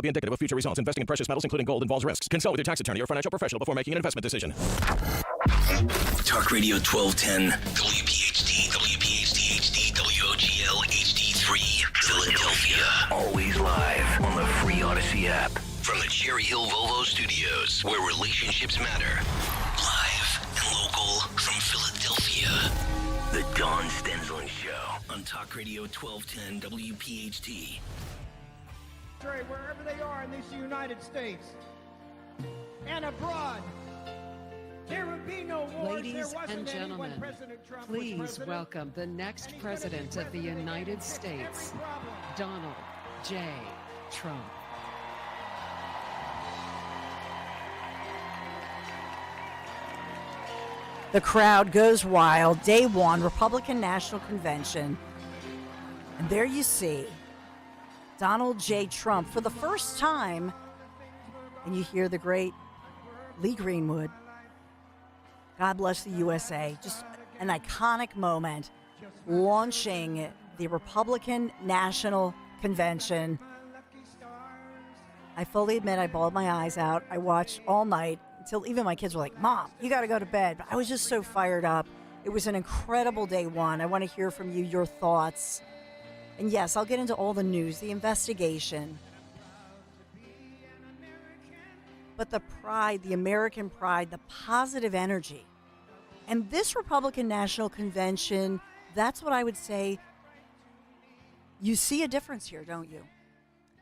be indicative of future results. Investing in precious metals, including gold, involves risks. Consult with your tax attorney or financial professional before making an investment decision. Talk Radio 1210, WPHT, WPHT HD, WOGL HD3, Philadelphia. Always live on the free Odyssey app. From the Cherry Hill Volvo Studios, where relationships matter. Live and local from Philadelphia. The Dawn Stensland Show on Talk Radio 1210, WPHT. Wherever they are in this United States and abroad. There would be no wars. Ladies and gentlemen, please welcome the next president of the United States, Donald J. Trump. The crowd goes wild. Day one, Republican National Convention. And there you see Donald J. Trump for the first time. And you hear the great Lee Greenwood. God bless the USA. Just an iconic moment launching the Republican National Convention. I fully admit I bawled my eyes out. I watched all night until even my kids were like, Mom, you got to go to bed. But I was just so fired up. It was an incredible day one. I want to hear from you, your thoughts. And yes, I'll get into all the news, the investigation. But the pride, the American pride, the positive energy. And this Republican National Convention, that's what I would say. You see a difference here, don't you?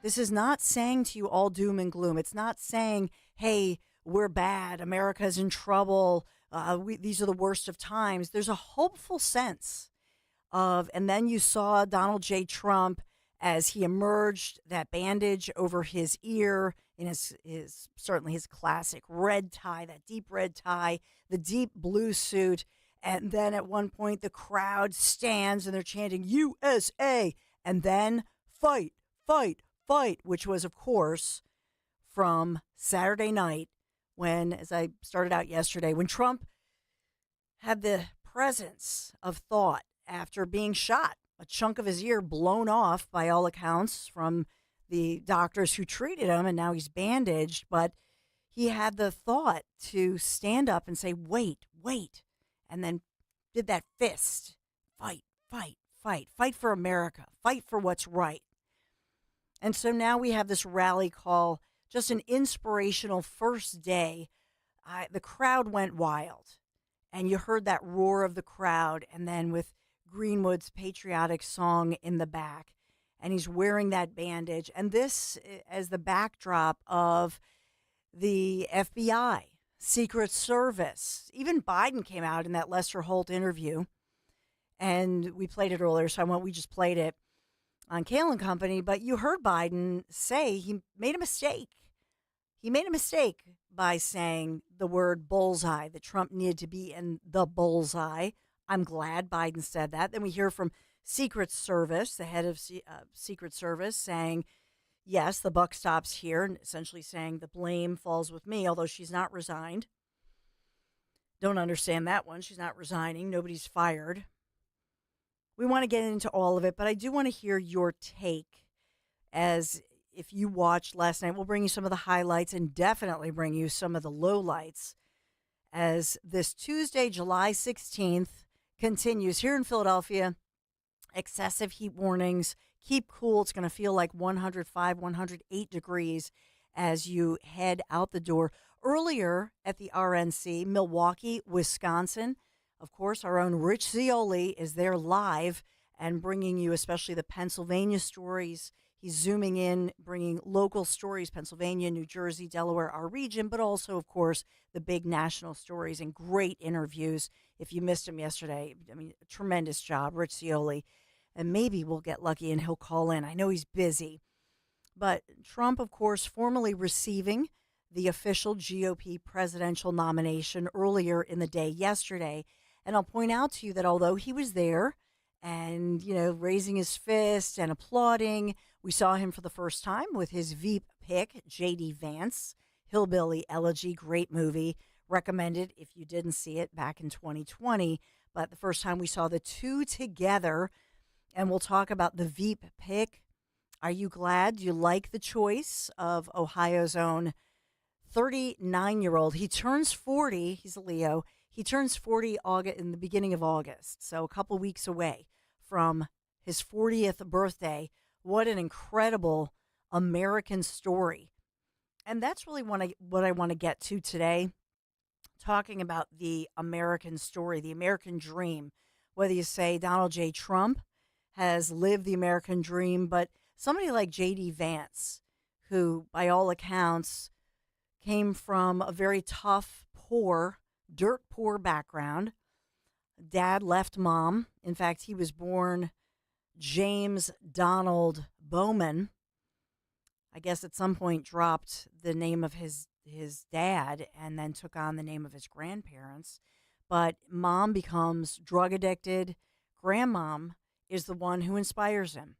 This is not saying to you all doom and gloom. It's not saying, hey, we're bad, America's in trouble, these are the worst of times. There's a hopeful sense of, and then you saw Donald J. Trump as he emerged, that bandage over his ear in his certainly his classic red tie, that deep red tie, the deep blue suit. And then at one point, the crowd stands and they're chanting USA, and then fight, fight, fight, which was, of course, from Saturday night when, as I started out yesterday, when Trump had the presence of thought after being shot, a chunk of his ear blown off by all accounts from the doctors who treated him, and now he's bandaged. But he had the thought to stand up and say, wait, wait, and then did that fist, fight, fight, fight, fight for America, fight for what's right. And so now we have this rally call, just an inspirational first day. The crowd went wild, and you heard that roar of the crowd, and then with Greenwood's patriotic song in the back, and he's wearing that bandage. And this as the backdrop of the FBI, Secret Service. Even Biden came out in that Lester Holt interview, and we played it earlier, so we just played it on Kale and Company. But you heard Biden say he made a mistake. He made a mistake by saying the word bullseye, that Trump needed to be in the bullseye. I'm glad Biden said that. Then we hear from Secret Service, the head of Secret Service, saying, yes, the buck stops here, and essentially saying the blame falls with me, although she's not resigned. Don't understand that one. She's not resigning. Nobody's fired. We want to get into all of it, but I do want to hear your take. As if you watched last night, we'll bring you some of the highlights and definitely bring you some of the lowlights as this Tuesday, July 16th, continues here in Philadelphia. Excessive heat warnings. Keep cool. It's going to feel like 105, 108 degrees as you head out the door. Earlier at the RNC, Milwaukee, Wisconsin, of course, our own Rich Zioli is there live and bringing you especially the Pennsylvania stories. He's zooming in, bringing local stories, Pennsylvania, New Jersey, Delaware, our region, but also, of course, the big national stories and great interviews. If you missed him yesterday, I mean, tremendous job, Rich Zioli. And maybe we'll get lucky and he'll call in. I know he's busy. But Trump, of course, formally receiving the official GOP presidential nomination earlier in the day yesterday. And I'll point out to you that although he was there and, raising his fist and applauding, we saw him for the first time with his Veep pick, J.D. Vance, Hillbilly Elegy, great movie, recommended if you didn't see it back in 2020. But the first time we saw the two together, and we'll talk about the Veep pick Are you glad? Do you like the choice of Ohio's own 39-year-old? He turns 40. He's a Leo. He turns 40 in the beginning of August, so a couple weeks away from his 40th birthday. What an incredible American story. And that's really what I want to get to today, talking about the American story, the American dream. Whether you say Donald J. Trump has lived the American dream, but somebody like J.D. Vance, who by all accounts came from a very tough, dirt poor background. Dad left mom. In fact, he was born James Donald Bowman. I guess at some point dropped the name of his dad and then took on the name of his grandparents. But mom becomes drug addicted. Grandmom is the one who inspires him.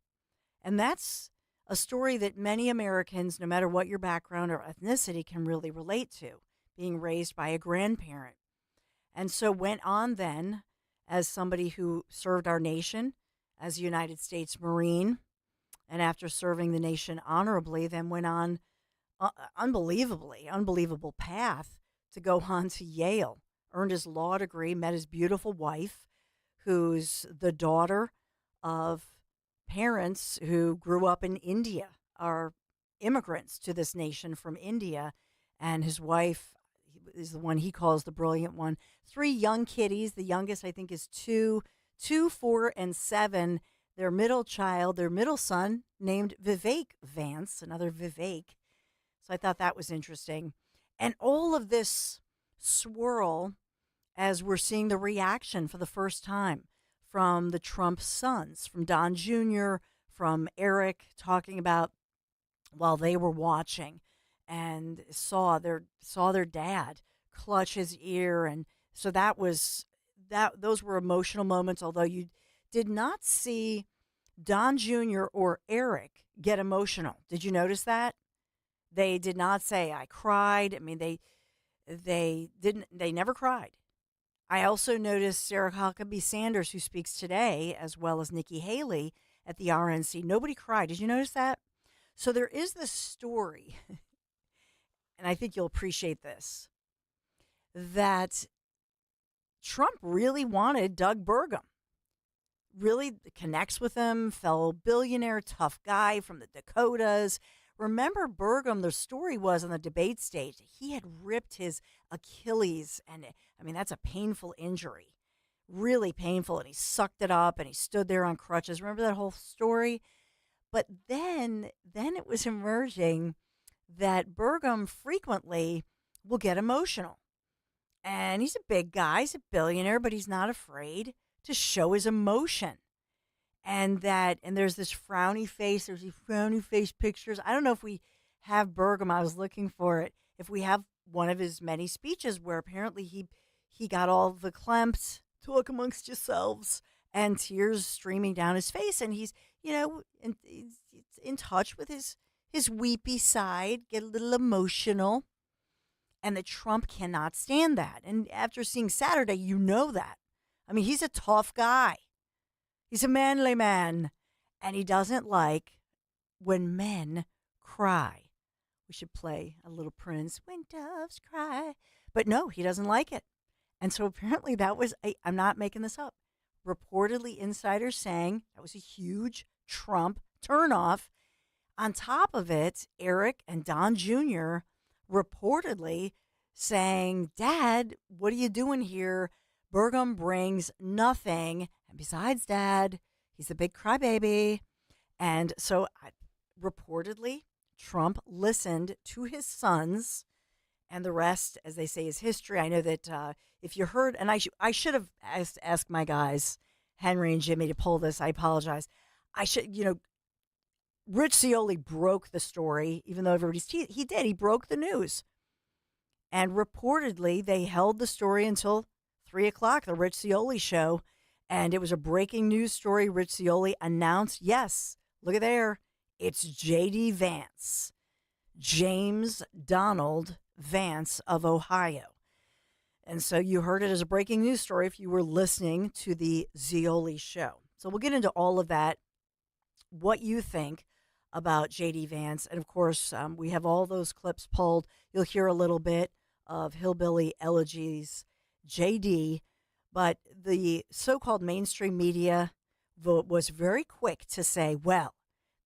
And that's a story that many Americans, no matter what your background or ethnicity, can really relate to, being raised by a grandparent. And so went on then as somebody who served our nation as a United States Marine, and after serving the nation honorably, then went on unbelievable path to go on to Yale, earned his law degree, met his beautiful wife, who's the daughter of parents who grew up in India, are immigrants to this nation from India. And his wife is the one he calls the brilliant one. 3 young kiddies. The youngest, I think, is 2, 4, and 7. Their middle son, named Vivek Vance, another Vivek. So I thought that was interesting. And all of this swirl as we're seeing the reaction for the first time from the Trump sons, from Don Jr., from Eric, talking about while they were watching and saw their dad clutch his ear. And so those were emotional moments, although you did not see Don Jr. or Eric get emotional. Did you notice that? They did not say, I cried. I mean, they never cried. I also noticed Sarah Huckabee Sanders, who speaks today, as well as Nikki Haley at the RNC. Nobody cried. Did you notice that? So there is this story, and I think you'll appreciate this, that Trump really wanted Doug Burgum. Really connects with him, fellow billionaire, tough guy from the Dakotas. Remember Burgum, the story was on the debate stage, he had ripped his Achilles, and I mean, that's a painful injury, really painful, and he sucked it up, and he stood there on crutches. Remember that whole story? But then it was emerging that Burgum frequently will get emotional. And he's a big guy, he's a billionaire, but he's not afraid to show his emotion. And there's this frowny face. There's these frowny face pictures. I don't know if we have Burgum. I was looking for it. If we have one of his many speeches where apparently he got all the clemps, talk amongst yourselves, and tears streaming down his face. And he's, in touch with his weepy side, get a little emotional. And that Trump cannot stand that. And after seeing Saturday, you know that. I mean, he's a tough guy. He's a manly man, and he doesn't like when men cry. We should play a little Prince, When Doves Cry. But no, he doesn't like it. And so apparently that was, I'm not making this up, reportedly insiders saying that was a huge Trump turnoff. On top of it, Eric and Don Jr. reportedly saying, Dad, what are you doing here? Burgum brings nothing. And besides, Dad, he's a big crybaby. And so reportedly, Trump listened to his sons, and the rest, as they say, is history. I know that if you heard, and I should have asked my guys, Henry and Jimmy, to pull this. I apologize. Rich Scioli broke the story, even though he did. He broke the news. And reportedly, they held the story until 3 o'clock, the Rich Scioli show. And it was a breaking news story. Rich Scioli announced, yes, look at there, it's J.D. Vance, James Donald Vance of Ohio. And so you heard it as a breaking news story if you were listening to the Scioli show. So we'll get into all of that, what you think about J.D. Vance. And of course, we have all those clips pulled. You'll hear a little bit of Hillbilly Elegies, J.D., but the so-called mainstream media was very quick to say, well,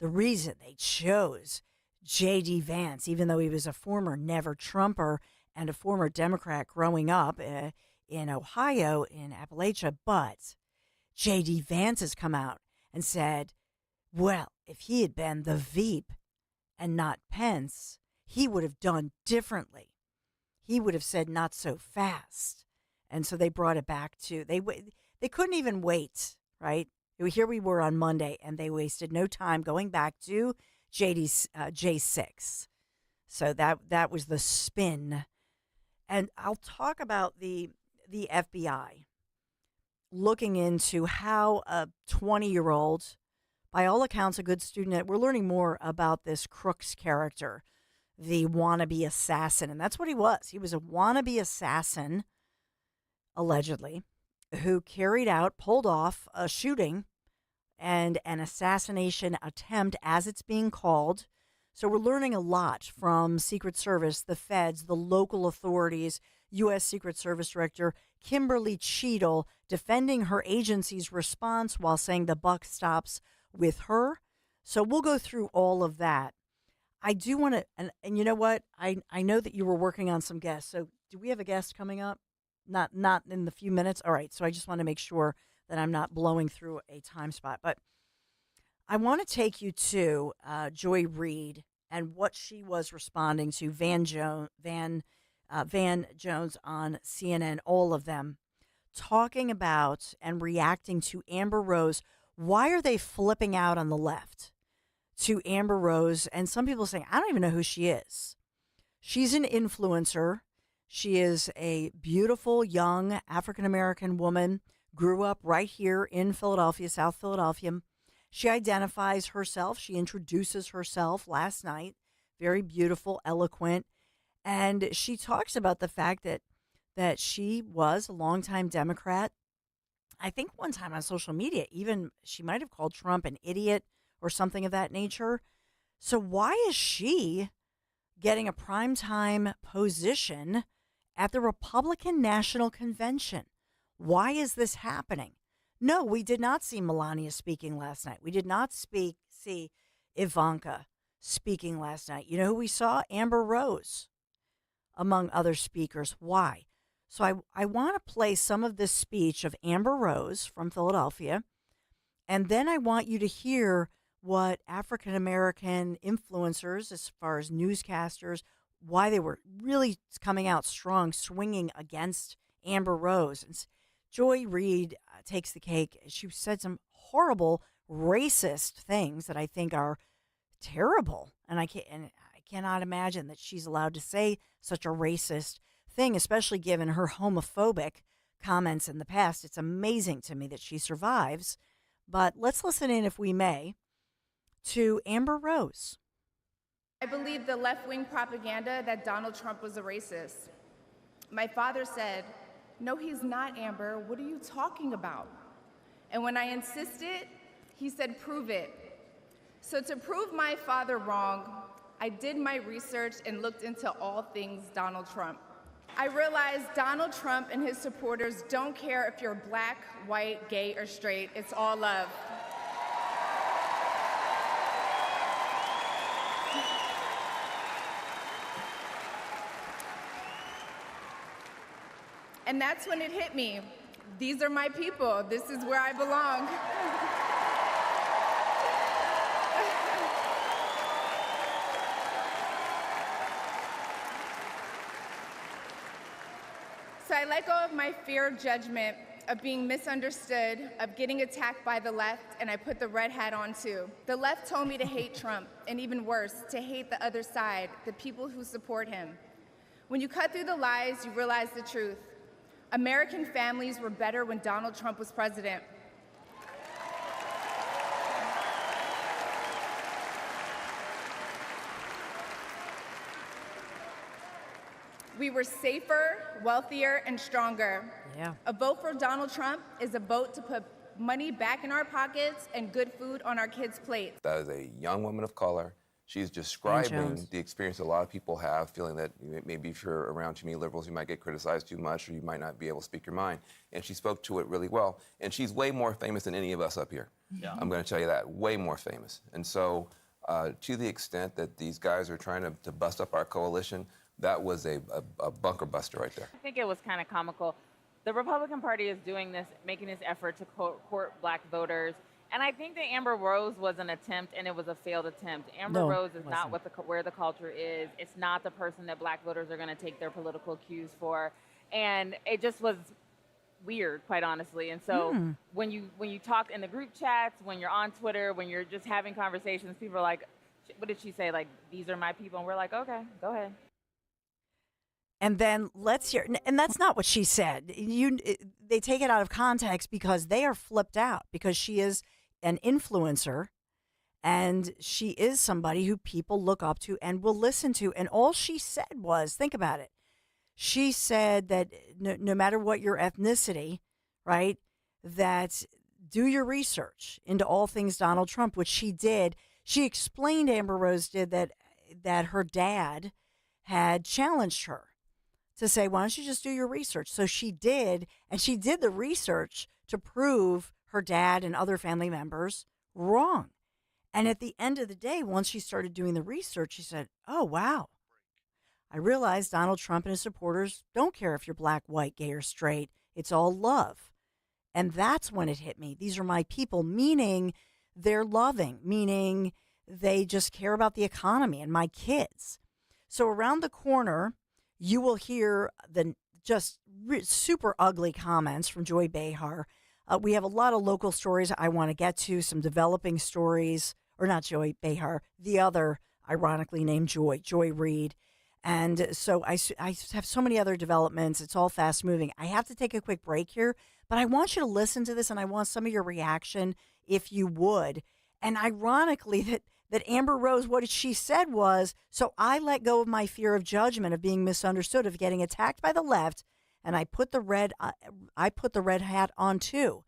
the reason they chose J.D. Vance, even though he was a former never Trumper and a former Democrat growing up in Ohio, in Appalachia, but J.D. Vance has come out and said, well, if he had been the Veep and not Pence, he would have done differently. He would have said not so fast. And so they brought it back to, they couldn't even wait, right? Here we were on Monday, and they wasted no time going back to JD's J6. So that was the spin. And I'll talk about the FBI looking into how a 20-year-old, by all accounts, a good student. We're learning more about this Crooks character, the wannabe assassin. And that's what he was. He was a wannabe assassin, allegedly, who pulled off a shooting and an assassination attempt, as it's being called. So we're learning a lot from Secret Service, the feds, the local authorities, U.S. Secret Service Director Kimberly Cheadle defending her agency's response while saying the buck stops with her. So we'll go through all of that. I do want to, and you know what? I know that you were working on some guests. So do we have a guest coming up? Not in the few minutes? All right. So I just want to make sure that I'm not blowing through a time spot. But I want to take you to Joy Reid and what she was responding to, Van Jones on CNN, all of them, talking about and reacting to Amber Rose. Why are they flipping out on the left to Amber Rose? And some people saying, I don't even know who she is. She's an influencer. She is a beautiful, young African-American woman, grew up right here in Philadelphia, South Philadelphia. She identifies herself. She introduces herself last night. Very beautiful, eloquent. And she talks about the fact that she was a longtime Democrat. I think one time on social media, even she might have called Trump an idiot or something of that nature. So why is she getting a primetime position at the Republican National Convention? Why is this happening? No, we did not see Melania speaking last night. We did not see Ivanka speaking last night. You know who we saw? Amber Rose, among other speakers. Why? So I want to play some of this speech of Amber Rose from Philadelphia, and then I want you to hear what African-American influencers, as far as newscasters, why they were really coming out strong, swinging against Amber Rose. And Joy Reid takes the cake. She said some horrible, racist things that I think are terrible, and I cannot imagine that she's allowed to say such a racist thing, especially given her homophobic comments in the past. It's amazing to me that she survives. But let's listen in, if we may, to Amber Rose. I believe the left-wing propaganda that Donald Trump was a racist. My father said, "No, he's not, Amber. What are you talking about?" And when I insisted, he said, "Prove it." So to prove my father wrong, I did my research and looked into all things Donald Trump. I realized Donald Trump and his supporters don't care if you're black, white, gay, or straight. It's all love. And that's when it hit me. These are my people. This is where I belong. So I let go of my fear of judgment, of being misunderstood, of getting attacked by the left, and I put the red hat on too. The left told me to hate Trump, and even worse, to hate the other side, the people who support him. When you cut through the lies, you realize the truth. American families were better when Donald Trump was president. We were safer, wealthier, and stronger. Yeah. A vote for Donald Trump is a vote to put money back in our pockets and good food on our kids' plates. That is a young woman of color. She's describing the experience a lot of people have, feeling that maybe if you're around too many liberals, you might get criticized too much, or you might not be able to speak your mind. And she spoke to it really well. And she's way more famous than any of us up here. Yeah. I'm going to tell you that, way more famous. And so to the extent that these guys are trying to bust up our coalition, that was a bunker buster right there. I think it was kind of comical. The Republican Party is doing this, making this effort to court black voters. And I think that Amber Rose was an attempt, and it was a failed attempt. Amber Rose is not where the culture is. It's not the person that black voters are going to take their political cues for. And it just was weird, quite honestly. And so when you talk in the group chats, when you're on Twitter, when you're just having conversations, people are like, what did she say? Like, these are my people. And we're like, okay, go ahead. And then let's hear, and that's not what she said. They take it out of context because they are flipped out, because she is an influencer and she is somebody who people look up to and will listen to. And all she said was, think about it. She said that no matter what your ethnicity, right, that do your research into all things Donald Trump, which she did. She explained, Amber Rose did, that her dad had challenged her to say, why don't you just do your research? So she did, and she did the research to prove her dad and other family members wrong. And at the end of the day, once she started doing the research, she said, oh, wow. I realized Donald Trump and his supporters don't care if you're black, white, gay, or straight. It's all love. And that's when it hit me. These are my people, meaning they're loving, meaning they just care about the economy and my kids. So around the corner, you will hear the just super ugly comments from Joy Behar. We have a lot of local stories I want to get to, some developing stories, or not Joy Behar, the other ironically named Joy Reid. And so I have so many other developments. It's all fast moving. I have to take a quick break here, but I want you to listen to this, and I want some of your reaction, if you would. And ironically, that Amber Rose, what she said was, so I let go of my fear of judgment, of being misunderstood, of getting attacked by the left, and I put the red hat on too.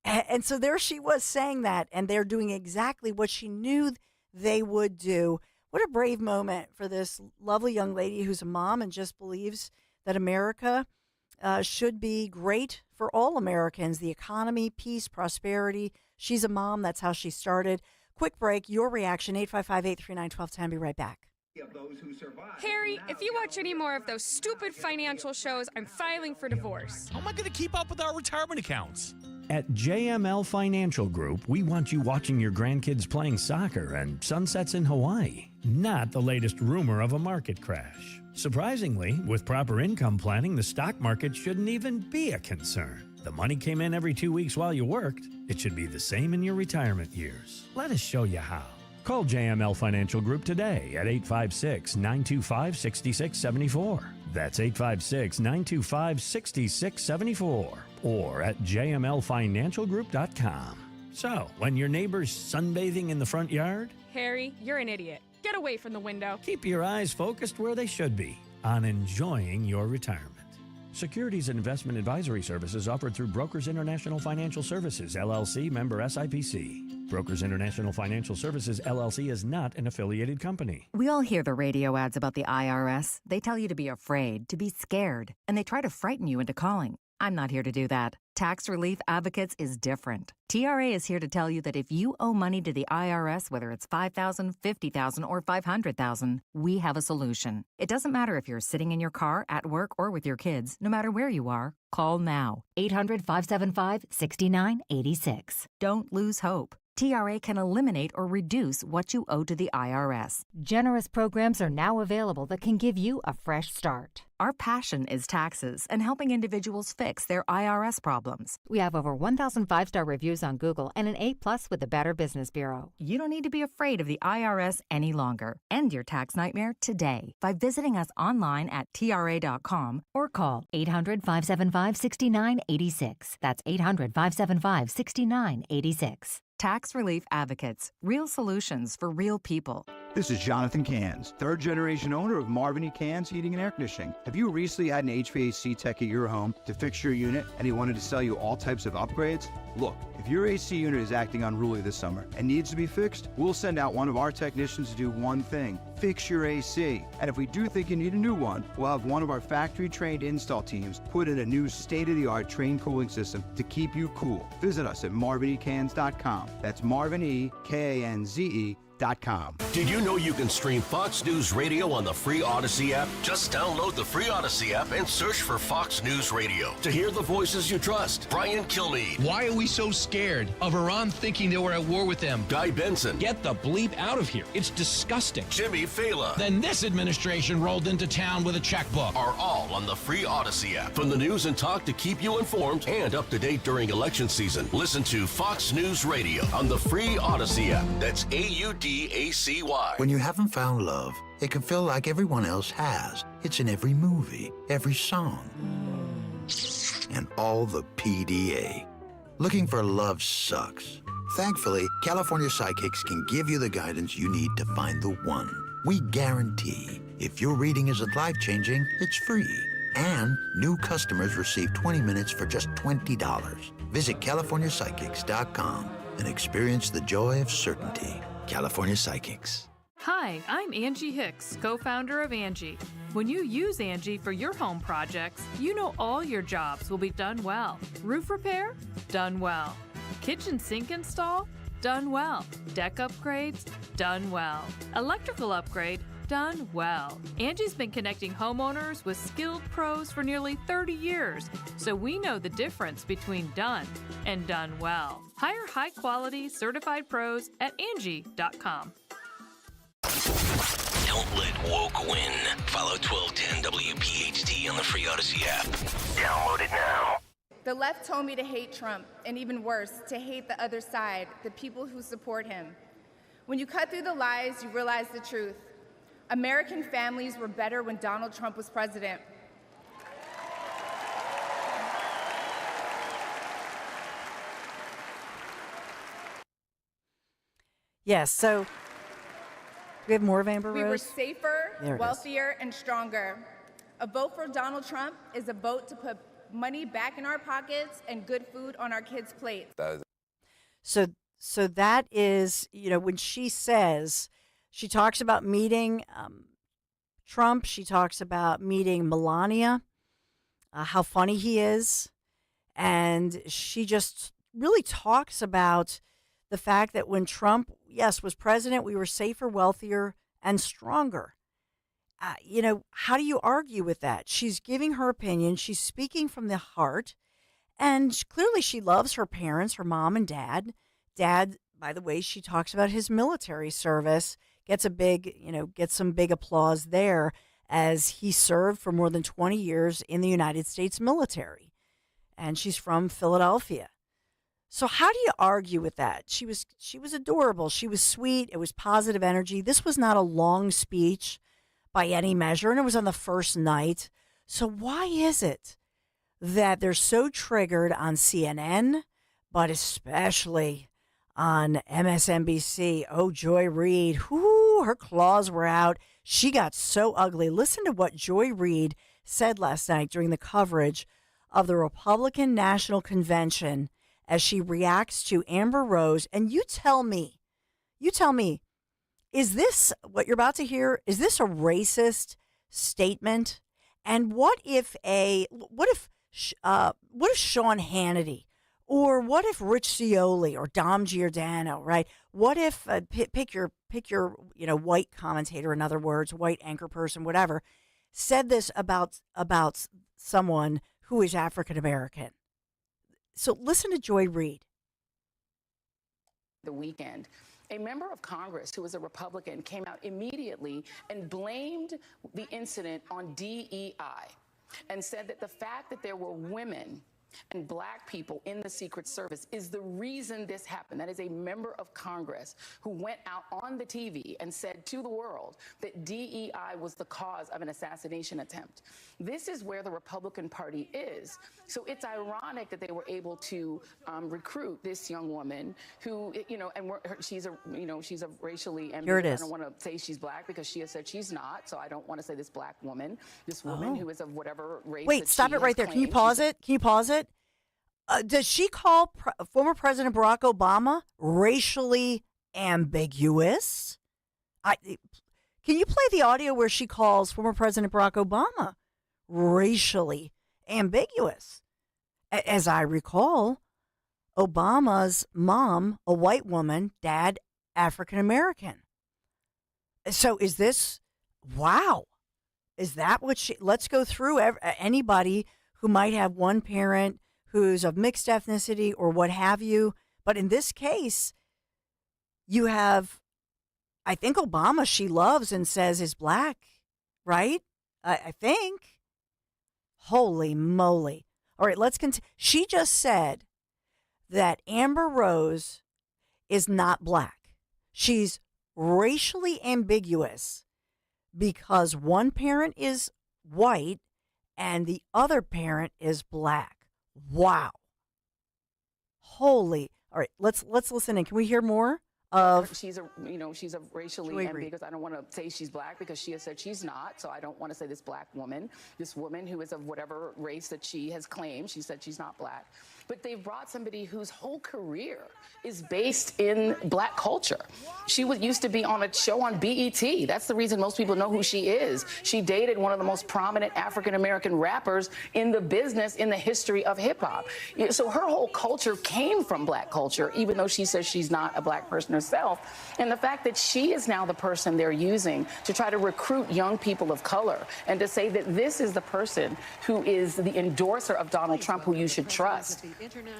And so there she was saying that, and they're doing exactly what she knew they would do. What a brave moment for this lovely young lady who's a mom and just believes that America should be great for all Americans, the economy, peace, prosperity. She's a mom. That's how she started. Quick break. Your reaction, 855-839-1210. Be right back. Harry, if you watch any more of those stupid financial shows, I'm filing for divorce. How am I going to keep up with our retirement accounts? At JML Financial Group, we want you watching your grandkids playing soccer and sunsets in Hawaii, not the latest rumor of a market crash. Surprisingly, with proper income planning, the stock market shouldn't even be a concern. The money came in every 2 weeks while you worked. It should be the same in your retirement years. Let us show you how. Call JML Financial Group today at 856-925-6674. That's 856-925-6674. Or at jmlfinancialgroup.com. So, when your neighbor's sunbathing in the front yard, Harry, you're an idiot. Get away from the window. keep your eyes focused where they should be, on enjoying your retirement. Securities and investment advisory services offered through Brokers International Financial Services, LLC, member SIPC. Brokers International Financial Services, LLC is not an affiliated company. We all hear the radio ads about the IRS. They tell you to be afraid, to be scared, and they try to frighten you into calling. I'm not here to do that. Tax Relief Advocates is different. TRA is here to tell you that if you owe money to the IRS, whether it's $5,000, $50,000, or $500,000, we have a solution. It doesn't matter if you're sitting in your car, at work, or with your kids. No matter where you are, call now. 800-575-6986. Don't lose hope. TRA can eliminate or reduce what you owe to the IRS. Generous programs are now available that can give you a fresh start. Our passion is taxes and helping individuals fix their IRS problems. We have over 1,000 five-star reviews on Google and an A+ with the Better Business Bureau. You don't need to be afraid of the IRS any longer. End your tax nightmare today by visiting us online at TRA.com or call 800-575-6986. That's 800-575-6986. Tax Relief Advocates. Real solutions for real people. This is Jonathan Cans, third-generation owner of Marvin E. Cans Heating and Air Conditioning. Have you recently had an HVAC tech at your home to fix your unit and he wanted to sell you all types of upgrades? Look, if your AC unit is acting unruly this summer and needs to be fixed, we'll send out one of our technicians to do one thing: fix your AC. And if we do think you need a new one, we'll have one of our factory-trained install teams put in a new state-of-the-art train cooling system to keep you cool. Visit us at marvinecans.com. That's marvinekанze.com. Did you know you can stream Fox News Radio on the free Odyssey app? Just download the free Odyssey app and search for Fox News Radio to hear the voices you trust. Brian Kilmeade. Why are we so scared of Iran thinking that we're at war with them? Guy Benson. Get the bleep out of here. It's disgusting. Jimmy Fallon. Then this administration rolled into town with a checkbook. Are all on the free Odyssey app. From the news and talk to keep you informed and up to date during election season. Listen to Fox News Radio on the free Odyssey app. That's AUDACY. When you haven't found love, it can feel like everyone else has. It's in every movie, every song, and all the PDA. Looking for love sucks. Thankfully, California Psychics can give you the guidance you need to find the one. We guarantee if your reading isn't life-changing, it's free. And new customers receive 20 minutes for just $20. Visit CaliforniaPsychics.com and experience the joy of certainty. California Psychics. Hi, I'm Angie Hicks, co-founder of Angie. When you use Angie for your home projects, you know all your jobs will be done well. Roof repair? Done well. Kitchen sink install? Done well. Deck upgrades? Done well. Electrical upgrade? Done well. Angie's been connecting homeowners with skilled pros for nearly 30 years, so we know the difference between done and done well. Hire high-quality, certified pros at Angie.com. Don't let woke win. Follow 1210 WPHT on the free Odyssey app. Download it now. The left told me to hate Trump, and even worse, to hate the other side, the people who support him. When you cut through the lies, you realize the truth. American families were better when Donald Trump was president. Yes, so we have more of Amber Rose. We were safer, wealthier, and stronger. A vote for Donald Trump is a vote to put money back in our pockets and good food on our kids' plates. So that is, when she says, she talks about meeting Trump, she talks about meeting Melania, how funny he is, and she just really talks about the fact that when Trump, yes, was president, we were safer, wealthier, and stronger. How do you argue with that? She's giving her opinion. She's speaking from the heart. And clearly she loves her parents, her mom and dad. Dad, by the way, she talks about his military service, gets some big applause there as he served for more than 20 years in the United States military. And she's from Philadelphia. So how do you argue with that? She was adorable. She was sweet. It was positive energy. This was not a long speech by any measure, and it was on the first night. So why is it that they're so triggered on CNN, but especially on MSNBC? Oh, Joy Reid, her claws were out. She got so ugly. Listen to what Joy Reid said last night during the coverage of the Republican National Convention as she reacts to Amber Rose. And you tell me, is this, what you're about to hear, is this a racist statement? And what if Sean Hannity, or what if Rich Scioli or Dom Giordano, right? What if pick your white commentator, in other words, white anchor person, whatever, said this about someone who is African American? So listen to Joy Reid. The weekend, a member of Congress who was a Republican came out immediately and blamed the incident on DEI and said that the fact that there were women and black people in the Secret Service is the reason this happened. That is a member of Congress who went out on the TV and said to the world that DEI was the cause of an assassination attempt. This is where the Republican Party is. So it's ironic that they were able to recruit this young woman who, she's a racially ambiguous. Here it is. I don't want to say she's black because she has said she's not. So I don't want to say this black woman, this woman who is of whatever race. Wait, stop it right there. Can you pause it? Can you pause it? Does she call former President Barack Obama racially ambiguous? Can you play the audio where she calls former President Barack Obama racially ambiguous? As I recall, Obama's mom, a white woman, dad, African American. So is this, wow, is that what she, let's go through anybody who might have one parent who's of mixed ethnicity or what have you. But in this case, you have, I think Obama she loves and says is black, right? I think. Holy moly. All right, let's continue. She just said that Amber Rose is not black. She's racially ambiguous because one parent is white and the other parent is black. Wow. Holy. All right, let's listen in. Can we hear more of she's a racially ambiguous. I don't want to say she's black because she has said she's not. So I don't want to say this black woman, this woman who is of whatever race that she has claimed. She said she's not black. But they've brought somebody whose whole career is based in black culture. She used to be on a show on BET. That's the reason most people know who she is. She dated one of the most prominent African-American rappers in the business in the history of hip-hop. So her whole culture came from black culture, even though she says she's not a black person herself. And the fact that she is now the person they're using to try to recruit young people of color and to say that this is the person who is the endorser of Donald Trump who you should trust,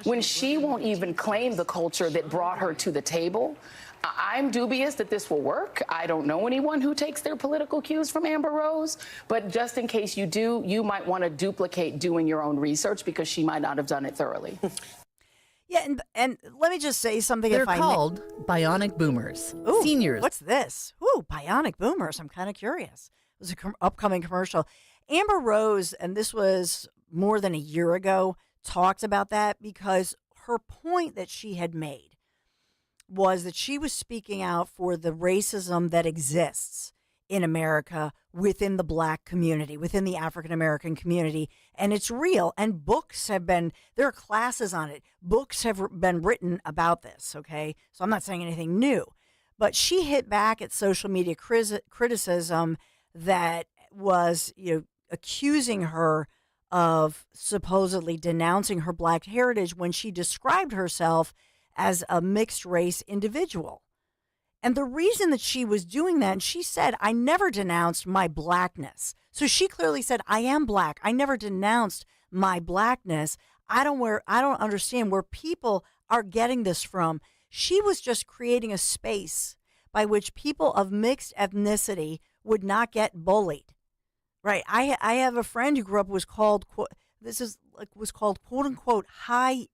when she won't even claim the culture that brought her to the table. I'm dubious that this will work. I don't know anyone who takes their political cues from Amber Rose, but just in case you do, you might want to duplicate doing your own research because she might not have done it thoroughly. Yeah, and let me just say something. They're called bionic boomers. Ooh, seniors. What's this? Ooh, bionic boomers. I'm kind of curious. It was an upcoming commercial. Amber Rose, and this was more than a year ago, talked about that because her point that she had made was that she was speaking out for the racism that exists in America within the black community, within the African American community. And it's real. And books have been, there are classes on it. Books have been written about this, okay? So I'm not saying anything new. But she hit back at social media criticism that was, accusing her of supposedly denouncing her black heritage when she described herself as a mixed race individual. And the reason that she was doing that, and she said, I never denounced my blackness. So she clearly said, I am black. I never denounced my blackness. I don't understand where people are getting this from. She was just creating a space by which people of mixed ethnicity would not get bullied. Right. I have a friend who grew up was called quote unquote high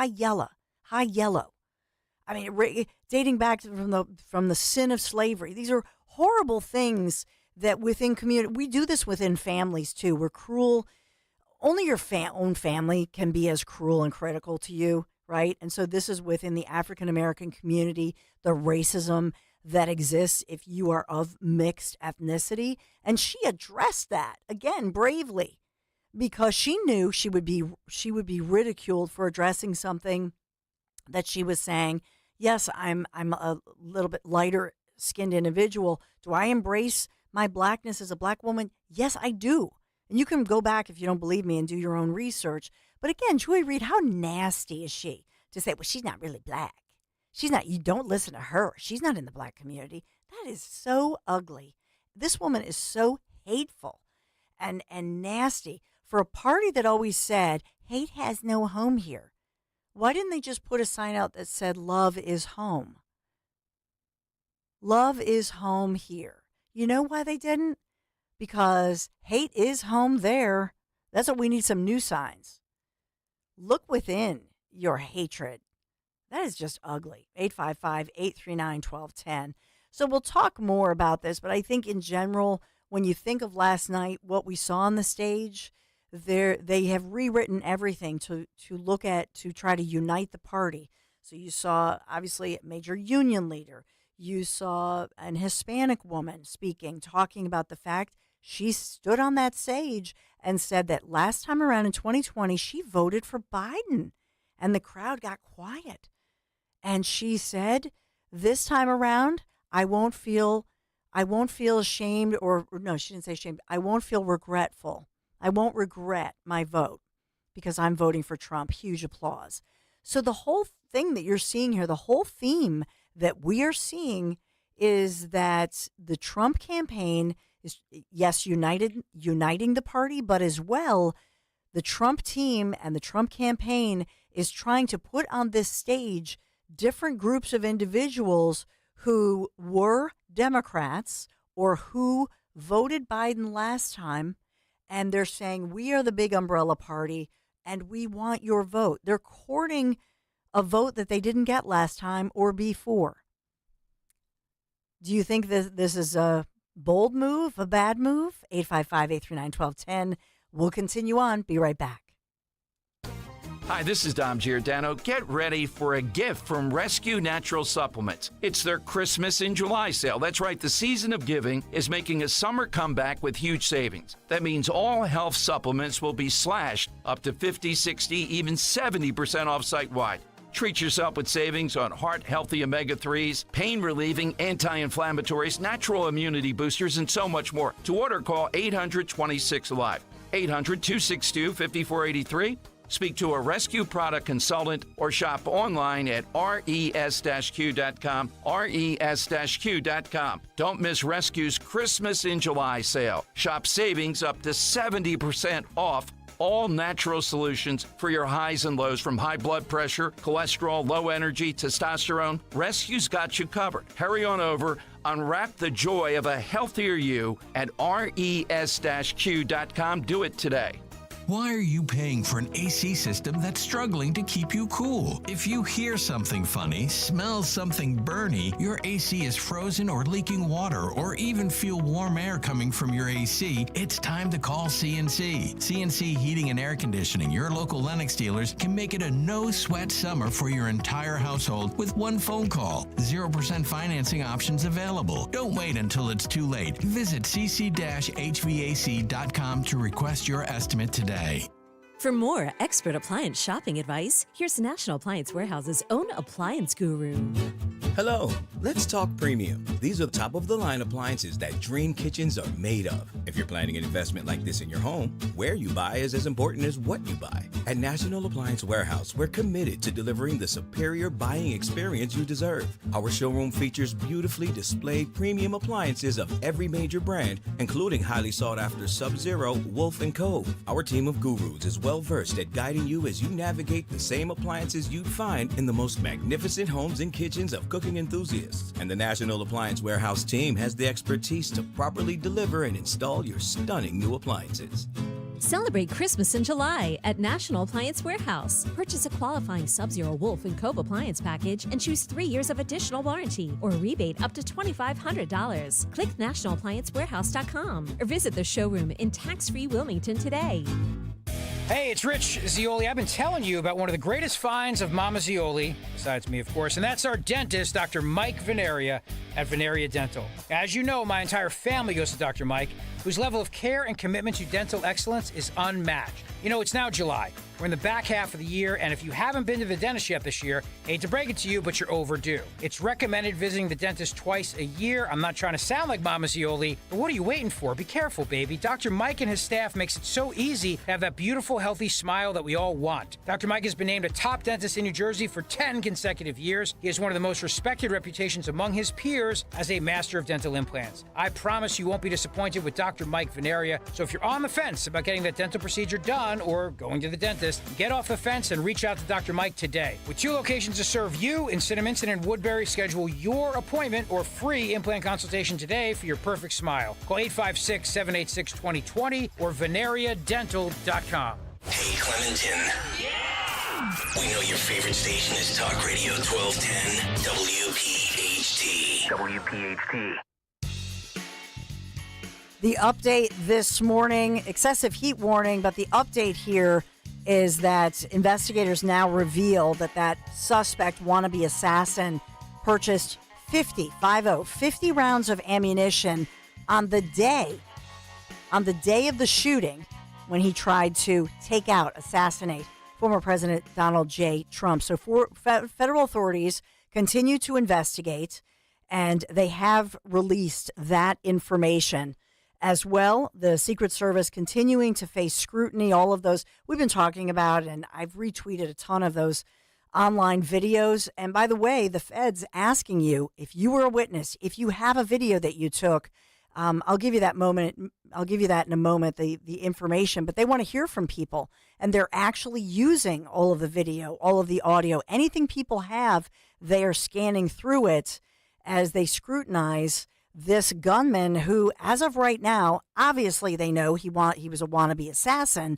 yellow. I mean, dating back from the sin of slavery. These are horrible things that within community, we do this within families too. We're cruel. Only your own family can be as cruel and critical to you, right? And so this is within the African American community, the racism that exists if you are of mixed ethnicity. And she addressed that again bravely because she knew she would be ridiculed for addressing something that she was saying. Yes, I'm a little bit lighter skinned individual. Do I embrace my blackness as a black woman? Yes, I do. And you can go back if you don't believe me and do your own research. But again, Joy Reid, how nasty is she to say, well, she's not really black. She's not, you don't listen to her. She's not in the black community. That is so ugly. This woman is so hateful and nasty for a party that always said, hate has no home here. Why didn't they just put a sign out that said, love is home? Love is home here. You know why they didn't? Because hate is home there. That's what we need, some new signs. look within your hatred. That is just ugly. 855-839-1210. So we'll talk more about this, but I think in general, when you think of last night, what we saw on the stage, they have rewritten everything to look at, to try to unite the party. So you saw, obviously, a major union leader. You saw an Hispanic woman speaking, talking about the fact she stood on that stage and said that last time around in 2020, she voted for Biden, and the crowd got quiet. And she said, this time around, I won't feel ashamed, or no, she didn't say ashamed. I won't feel regretful. I won't regret my vote because I'm voting for Trump. Huge applause. So the whole thing that you're seeing here, the whole theme that we are seeing is that the Trump campaign is, yes, uniting the party, but as well, the Trump team and the Trump campaign is trying to put on this stage different groups of individuals who were Democrats or who voted Biden last time, and they're saying, we are the big umbrella party, and we want your vote. They're courting a vote that they didn't get last time or before. Do you think this is a bold move, a bad move? 855-839-1210. We'll continue on. Be right back. Hi, this is Dom Giordano. Get ready for a gift from Rescue Natural Supplements. It's their Christmas in July sale. That's right, the season of giving is making a summer comeback with huge savings. That means all health supplements will be slashed up to 50, 60, even 70% off site-wide. Treat yourself with savings on heart-healthy omega-3s, pain-relieving anti-inflammatories, natural immunity boosters, and so much more. To order, call 800-26-ALIVE, 800-262-5483. Speak to a rescue product consultant or shop online at res-q.com, res-q.com. Don't miss Rescue's Christmas in July sale. Shop savings up to 70% off all natural solutions for your highs and lows, from high blood pressure, cholesterol, low energy, testosterone. Rescue's got you covered. Hurry on over. Unwrap the joy of a healthier you at res-q.com. Do it today. Why are you paying for an AC system that's struggling to keep you cool? If you hear something funny, smell something burny, your AC is frozen or leaking water, or even feel warm air coming from your AC, it's time to call CNC. CNC Heating and Air Conditioning, your local Lennox dealers, can make it a no-sweat summer for your entire household with one phone call. 0% financing options available. Don't wait until it's too late. Visit cc-hvac.com to request your estimate today. For more expert appliance shopping advice, here's National Appliance Warehouse's own appliance guru. Hello, let's talk premium. These are the top-of-the-line appliances that dream kitchens are made of. If you're planning an investment like this in your home, where you buy is as important as what you buy. At National Appliance Warehouse, we're committed to delivering the superior buying experience you deserve. Our showroom features beautifully displayed premium appliances of every major brand, including highly sought-after Sub-Zero, Wolf, and Cove. Our team of gurus is well-versed at guiding you as you navigate the same appliances you'd find in the most magnificent homes and kitchens of cooking enthusiasts. And the National Appliance Warehouse team has the expertise to properly deliver and install your stunning new appliances. Celebrate Christmas in July at National Appliance Warehouse. Purchase a qualifying Sub-Zero, Wolf, and Cove appliance package and choose 3 years of additional warranty or rebate up to $2,500. Click nationalappliancewarehouse.com or visit the showroom in tax-free Wilmington today. Hey, it's Rich Zioli. I've been telling you about one of the greatest finds of Mama Zioli, besides me, of course, and that's our dentist, Dr. Mike Veneria at Veneria Dental. As you know, my entire family goes to Dr. Mike, whose level of care and commitment to dental excellence is unmatched. You know, it's now July. We're in the back half of the year, and if you haven't been to the dentist yet this year, hate to break it to you, but you're overdue. It's recommended visiting the dentist twice a year. I'm not trying to sound like Mama Zioli, but what are you waiting for? Be careful, baby. Dr. Mike and his staff makes it so easy to have that beautiful, healthy smile that we all want. Dr. Mike has been named a top dentist in New Jersey for 10 consecutive years. He has one of the most respected reputations among his peers as a master of dental implants. I promise you won't be disappointed with Dr. Mike Veneria. So if you're on the fence about getting that dental procedure done or going to the dentist, get off the fence and reach out to Dr. Mike today. With 2 locations to serve you in Cinnaminson and Woodbury, schedule your appointment or free implant consultation today for your perfect smile. Call 856-786-2020 or veneriadental.com. Hey, Clementon. Yeah! We know your favorite station is Talk Radio 1210 WPHT. WPHT. The update this morning, excessive heat warning, but the update here is that investigators now reveal that suspect wannabe assassin purchased 50 rounds of ammunition on the day of the shooting when he tried to assassinate former President Donald J. Trump. So federal authorities continue to investigate, and they have released that information. As well, the Secret Service continuing to face scrutiny, all of those we've been talking about, and I've retweeted a ton of those online videos. And by the way, the Fed's asking you, if you were a witness, if you have a video that you took, I'll give you that moment. I'll give you that in a moment, the information, but they want to hear from people, and they're actually using all of the video, all of the audio, anything people have, they are scanning through it as they scrutinize this gunman who, as of right now, obviously they know he was a wannabe assassin,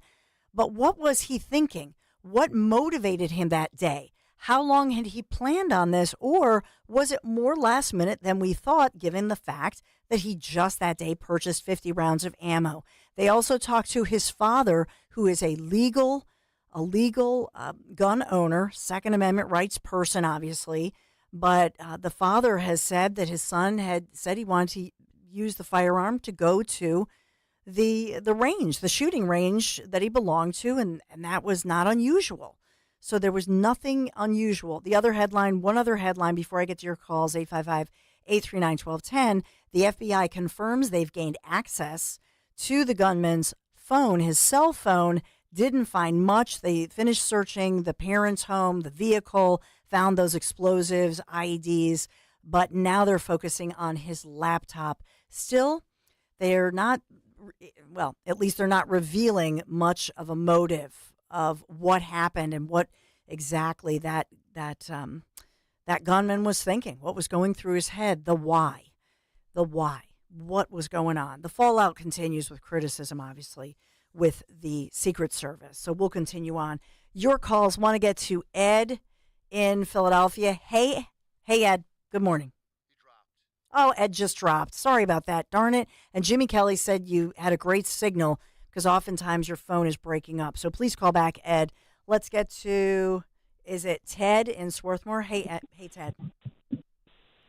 but what was he thinking? What motivated him that day? How long had he planned on this? Or was it more last minute than we thought, given the fact that he just that day purchased 50 rounds of ammo? They also talked to his father, who is a legal gun owner, Second Amendment rights person, obviously. But the father has said that his son had said he wanted to use the firearm to go to the range, the shooting range that he belonged to, and that was not unusual. So there was nothing unusual. One other headline before I get to your calls, 855-839-1210, the FBI confirms they've gained access to the gunman's phone, his cell phone. Didn't find much. They finished searching the parents' home, the vehicle, found those explosives, IEDs, but now they're focusing on his laptop. Still, they're not, well, at least they're not revealing much of a motive of what happened and what exactly that gunman was thinking, what was going through his head, the why, what was going on. The fallout continues with criticism, obviously, with the Secret Service. So we'll continue on. Your calls. Want to get to Ed in Philadelphia. Hey, Ed. Good morning. Oh, Ed just dropped. Sorry about that. Darn it. And Jimmy Kelly said you had a great signal because oftentimes your phone is breaking up. So please call back, Ed. Let's get to, is it Ted in Swarthmore? Hey, Ed. Hey, Ted.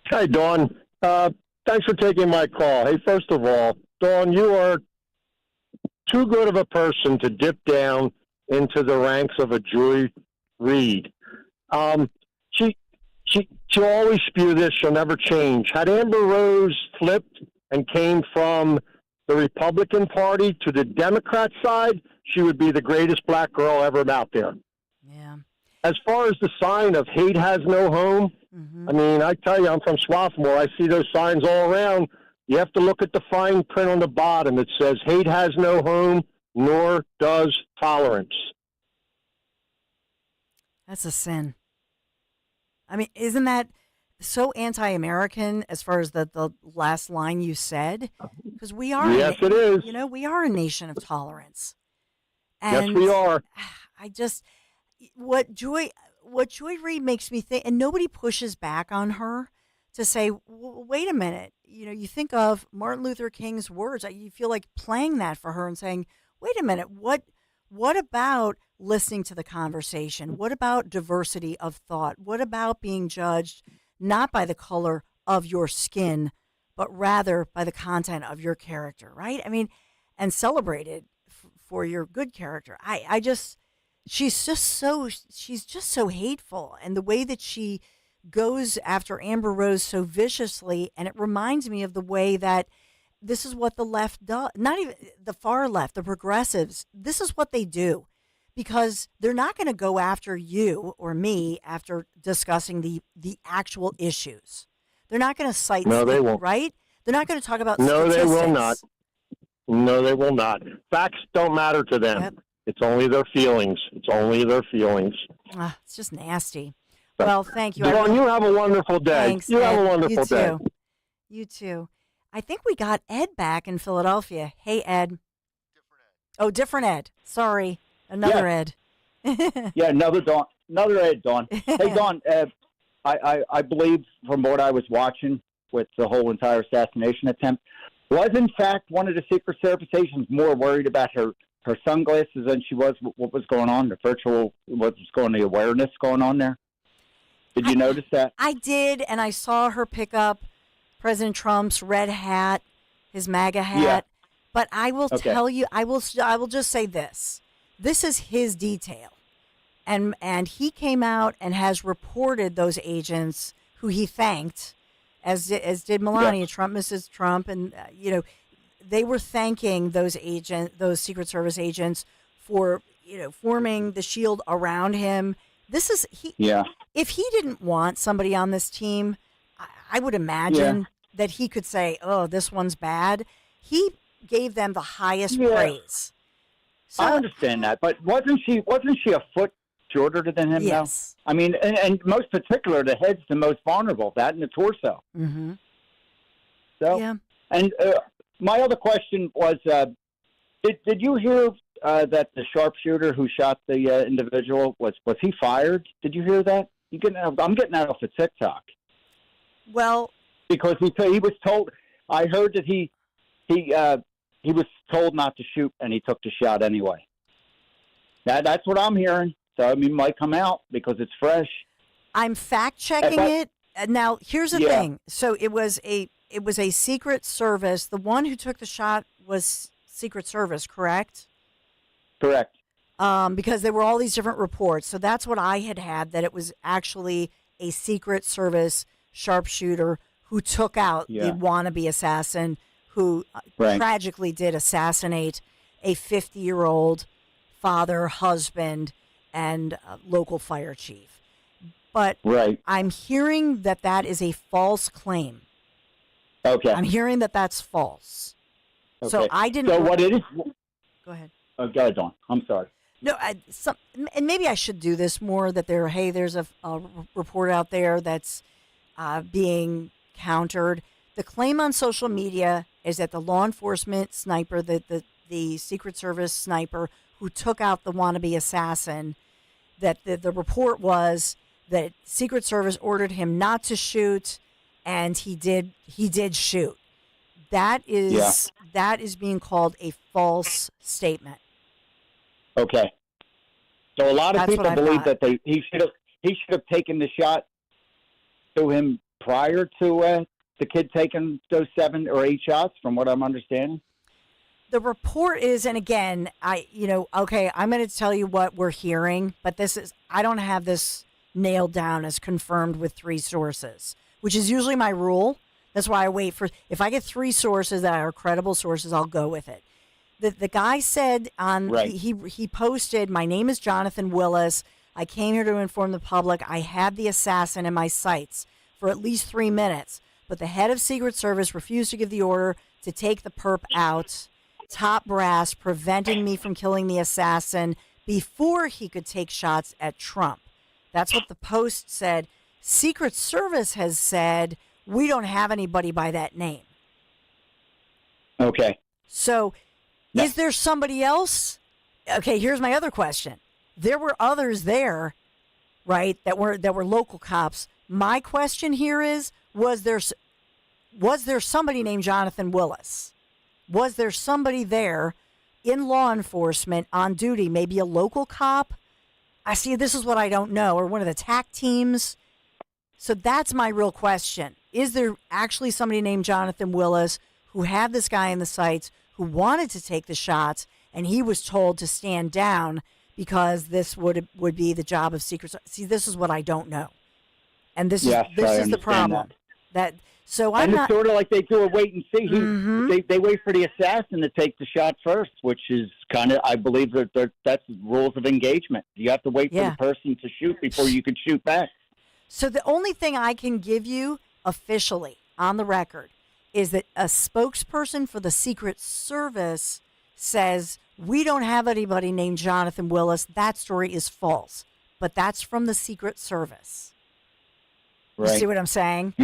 Hi, Dawn. Thanks for taking my call. Hey, first of all, Dawn, you are too good of a person to dip down into the ranks of a Joy Reid. She'll always spew this. She'll never change. Had Amber Rose flipped and came from the Republican Party to the Democrat side, she would be the greatest black girl ever out there. Yeah. As far as the sign of hate has no home, I mean, I tell you, I'm from Swarthmore. I see those signs all around. You have to look at the fine print on the bottom. It says, hate has no home, nor does tolerance. That's a sin. I mean, isn't that so anti-American as far as the last line you said? Because we are. Yes, it is. You know, we are a nation of tolerance. And yes, we are. I just, what Joy Reid makes me think, and nobody pushes back on her to say, wait a minute, you know, you think of Martin Luther King's words, you feel like playing that for her and saying, wait a minute, what about listening to the conversation? What about diversity of thought? What about being judged not by the color of your skin, but rather by the content of your character, right? I mean, and celebrated for your good character. She's just so hateful, and the way that she goes after Amber Rose so viciously, and it reminds me of the way that this is what the left does, not even the far left, the progressives, this is what they do, because they're not going to go after you or me after discussing the actual issues. They're not going to cite, they won't. Right? They're not going to talk about No, statistics. they will not. No, they will not. Facts don't matter to them. Yep. It's only their feelings. It's only their feelings. It's just nasty. Well, thank you. Dawn, you have a wonderful day. Thanks, you have Ed. a wonderful day. You too. I think we got Ed back in Philadelphia. Hey, Ed. Different Ed. Oh, different Ed. Sorry. Another Ed. Yeah, another Dawn. Another Ed, Dawn. Hey, Dawn, I believe from what I was watching with the whole entire assassination attempt, was in fact one of the Secret Service agents more worried about her sunglasses than she was what was going on, the awareness going on there? Did you notice that? I did, and I saw her pick up President Trump's red hat, his MAGA hat. Yeah. But I will tell you, I will just say this. This is his detail. And he came out and has reported those agents who he thanked, as did Melania Trump, Mrs. Trump, and they were thanking those Secret Service agents for forming the shield around him. This is if he didn't want somebody on this team, I would imagine that he could say, "Oh, this one's bad." He gave them the highest praise. So, I understand that, but wasn't she a foot shorter than him? Yes. Now? I mean, and most particular, the head's the most vulnerable, that and the torso. Mm-hmm. So, and my other question was, did you hear that the sharpshooter who shot the individual was he fired? Did you hear that? I'm getting that off of TikTok. Well, because he was told. I heard that he was told not to shoot, and he took the shot anyway. That's what I'm hearing. So I mean, it might come out because it's fresh. I'm fact checking it. Now, here's the thing. So it was a Secret Service. The one who took the shot was Secret Service, correct? Correct. Because there were all these different reports. So that's what I had, that it was actually a Secret Service sharpshooter who took out the wannabe assassin who tragically did assassinate a 50-year-old father, husband, and local fire chief. But I'm hearing that is a false claim. Okay. I'm hearing that's false. Okay. So I didn't. So what it is? Go ahead. Oh, go ahead, Dawn. I'm sorry. No, and maybe I should do this more. That there's a report out there that's being countered. The claim on social media is that the law enforcement sniper, the Secret Service sniper who took out the wannabe assassin, that the report was that Secret Service ordered him not to shoot, and he did shoot. That is being called a false statement. Okay. So a lot of people believe that he should have taken the shot to him prior to the kid taking those 7 or 8 shots, from what I'm understanding. The report is, and again, I'm going to tell you what we're hearing, but I don't have this nailed down as confirmed with 3 sources, which is usually my rule. That's why I wait for, if I get 3 sources that are credible sources, I'll go with it. The guy said he posted, "My name is Jonathan Willis. I came here to inform the public. I had the assassin in my sights for at least 3 minutes, but the head of Secret Service refused to give the order to take the perp out. Top brass preventing me from killing the assassin before he could take shots at Trump." That's what the Post said. Secret Service has said, we don't have anybody by that name. Okay. So is there somebody else? Okay, here's my other question. There were others there, right, that were local cops. My question here is, was there somebody named Jonathan Willis? Was there somebody there in law enforcement on duty, maybe a local cop? I see, this is what I don't know, or one of the TAC teams. So that's my real question. Is there actually somebody named Jonathan Willis who had this guy in the sights, who wanted to take the shots, and he was told to stand down because this would be the job of Secret Service? See, this is what I don't know. And this is the problem. And it's sort of like they do a wait and see. They wait for the assassin to take the shot first, which is kind of, I believe, that's rules of engagement. You have to wait for the person to shoot before you can shoot back. So the only thing I can give you officially on the record is that a spokesperson for the Secret Service says, we don't have anybody named Jonathan Willis. That story is false. But that's from the Secret Service. Right. You see what I'm saying?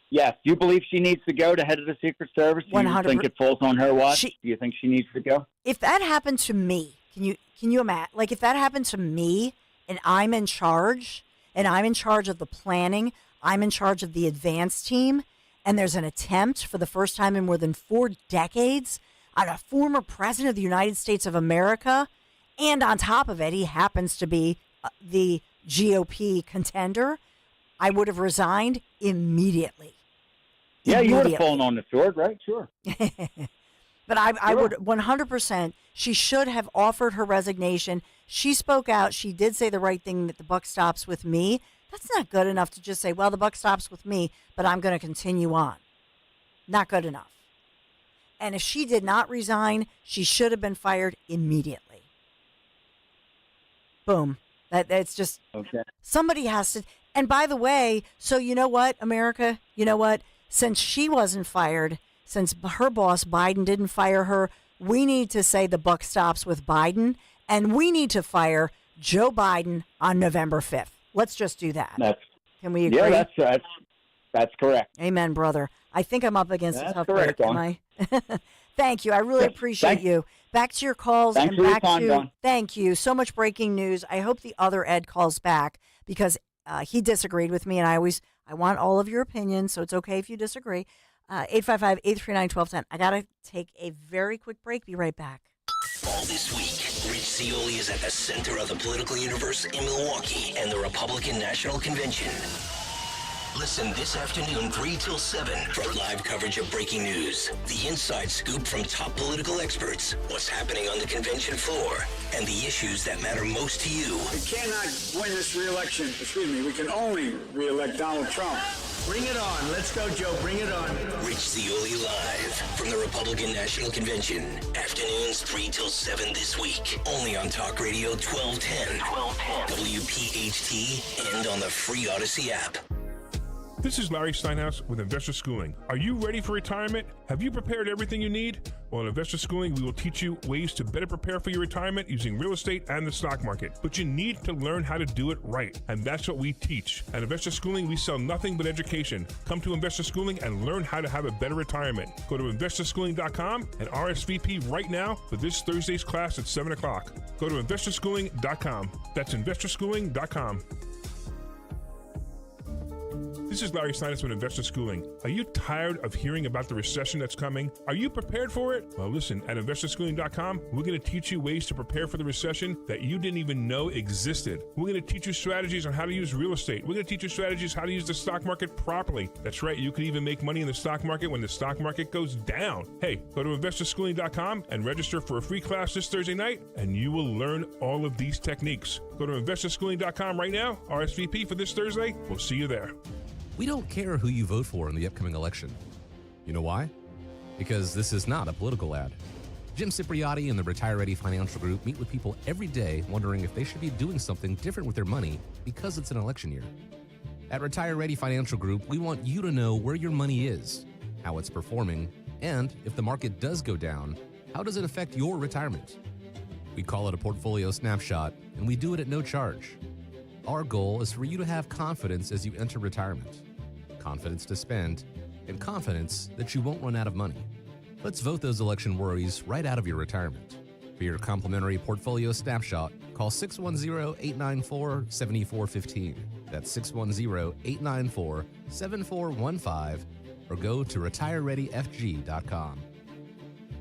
Yes. You believe she needs to go, to head of the Secret Service? Do you think it falls on her watch? Do you think she needs to go? If that happened to me, Can you imagine? Like, if that happened to me and I'm in charge of the planning, I'm in charge of the advance team, and there's an attempt for the first time in more than 4 decades on a former president of the United States of America, and on top of it, he happens to be the GOP contender, I would have resigned immediately. Yeah, you would have fallen on the sword, right? Sure. But I would 100%. She should have offered her resignation. She spoke out. She did say the right thing, that the buck stops with me. That's not good enough to just say, well, the buck stops with me, but I'm going to continue on. Not good enough. And if she did not resign, she should have been fired immediately. Boom. That's just, okay. Somebody has to. And by the way, so you know what, America? You know what? Since she wasn't fired, since her boss Biden didn't fire her, we need to say the buck stops with Biden, and we need to fire Joe Biden on November 5th. Let's just do that. Can we agree? Yeah, that's correct. Amen, brother. I think I'm up against a tough correct, break. Am I? Thank you. I really appreciate you. Back to your calls. Thanks and for back your time, to Dawn. Thank you. So much breaking news. I hope the other Ed calls back because he disagreed with me, and I want all of your opinions, so it's okay if you disagree. 855-839-1210. I got to take a very quick break. Be right back. All this week, Rich Cioli is at the center of the political universe in Milwaukee and the Republican National Convention. Listen this afternoon, 3 till 7, for live coverage of breaking news, the inside scoop from top political experts, what's happening on the convention floor, and the issues that matter most to you. We cannot win this re-election. We can only re-elect Donald Trump. Bring it on. Let's go, Joe. Bring it on. Rich Cioli live from the Republican National Convention. Afternoons 3 till 7 this week. Only on Talk Radio 1210, WPHT, and on the free Odyssey app. This is Larry Steinhaus with Investor Schooling. Are you ready for retirement? Have you prepared everything you need? Well, in Investor Schooling, we will teach you ways to better prepare for your retirement using real estate and the stock market. But you need to learn how to do it right, and that's what we teach. At Investor Schooling, we sell nothing but education. Come to Investor Schooling and learn how to have a better retirement. Go to investorschooling.com and RSVP right now for this Thursday's class at 7 o'clock. Go to investorschooling.com. That's investorschooling.com. This is Larry Steinhaus with Investor Schooling. Are you tired of hearing about the recession that's coming? Are you prepared for it? Well, listen, at investorschooling.com, we're going to teach you ways to prepare for the recession that you didn't even know existed. We're going to teach you strategies on how to use real estate. We're going to teach you strategies how to use the stock market properly. That's right, you can even make money in the stock market when the stock market goes down. Hey, go to investorschooling.com and register for a free class this Thursday night, and you will learn all of these techniques. Go to investorschooling.com right now, RSVP for this Thursday. We'll see you there. We don't care who you vote for in the upcoming election. You know why? Because this is not a political ad. Jim Cipriotti and the Retire Ready Financial Group meet with people every day wondering if they should be doing something different with their money because it's an election year. At Retire Ready Financial Group, we want you to know where your money is, how it's performing, and if the market does go down, how does it affect your retirement? We call it a portfolio snapshot, and we do it at no charge. Our goal is for you to have confidence as you enter retirement. Confidence to spend, and confidence that you won't run out of money. Let's vote those election worries right out of your retirement. For your complimentary portfolio snapshot, call 610-894-7415. That's 610-894-7415, or go to retirereadyfg.com.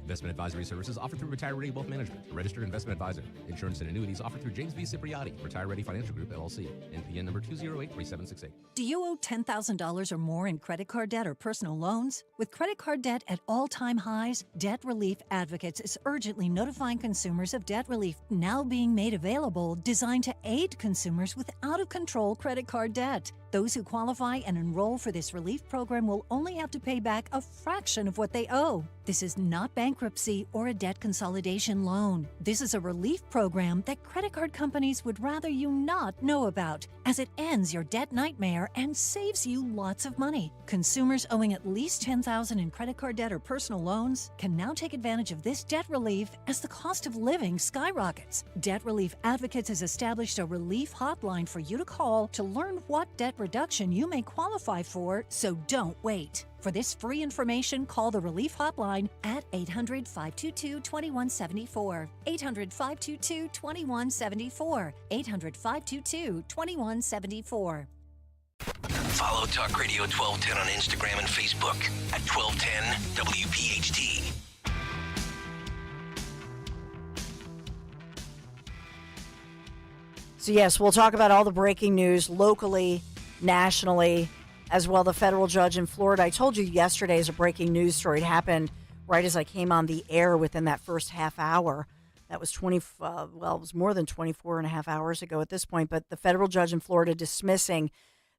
Investment advisory services offered through Retire Ready Wealth Management, a registered investment advisor. Insurance and annuities offered through James B. Cipriotti, Retire Ready Financial Group, LLC. NPN number 2083768. Do you owe $10,000 or more in credit card debt or personal loans? With credit card debt at all-time highs, Debt Relief Advocates is urgently notifying consumers of debt relief now being made available, designed to aid consumers with out-of-control credit card debt. Those who qualify and enroll for this relief program will only have to pay back a fraction of what they owe. This is not bankruptcy or a debt consolidation loan. This is a relief program that credit card companies would rather you not know about, as it ends your debt nightmare and saves you lots of money. Consumers owing at least $10,000 in credit card debt or personal loans can now take advantage of this debt relief as the cost of living skyrockets. Debt Relief Advocates has established a relief hotline for you to call to learn what debt reduction you may qualify for, so don't wait. For this free information, call the Relief Hotline at 800-522-2174. 800-522-2174. 800-522-2174. Follow Talk Radio 1210 on Instagram and Facebook at 1210 WPHT. So yes, we'll talk about all the breaking news locally, nationally, as well. The federal judge in Florida. I told you yesterday is a breaking news story. It happened right as I came on the air within that first half hour. That was it was more than 24 and a half hours ago at this point. But the federal judge in Florida dismissing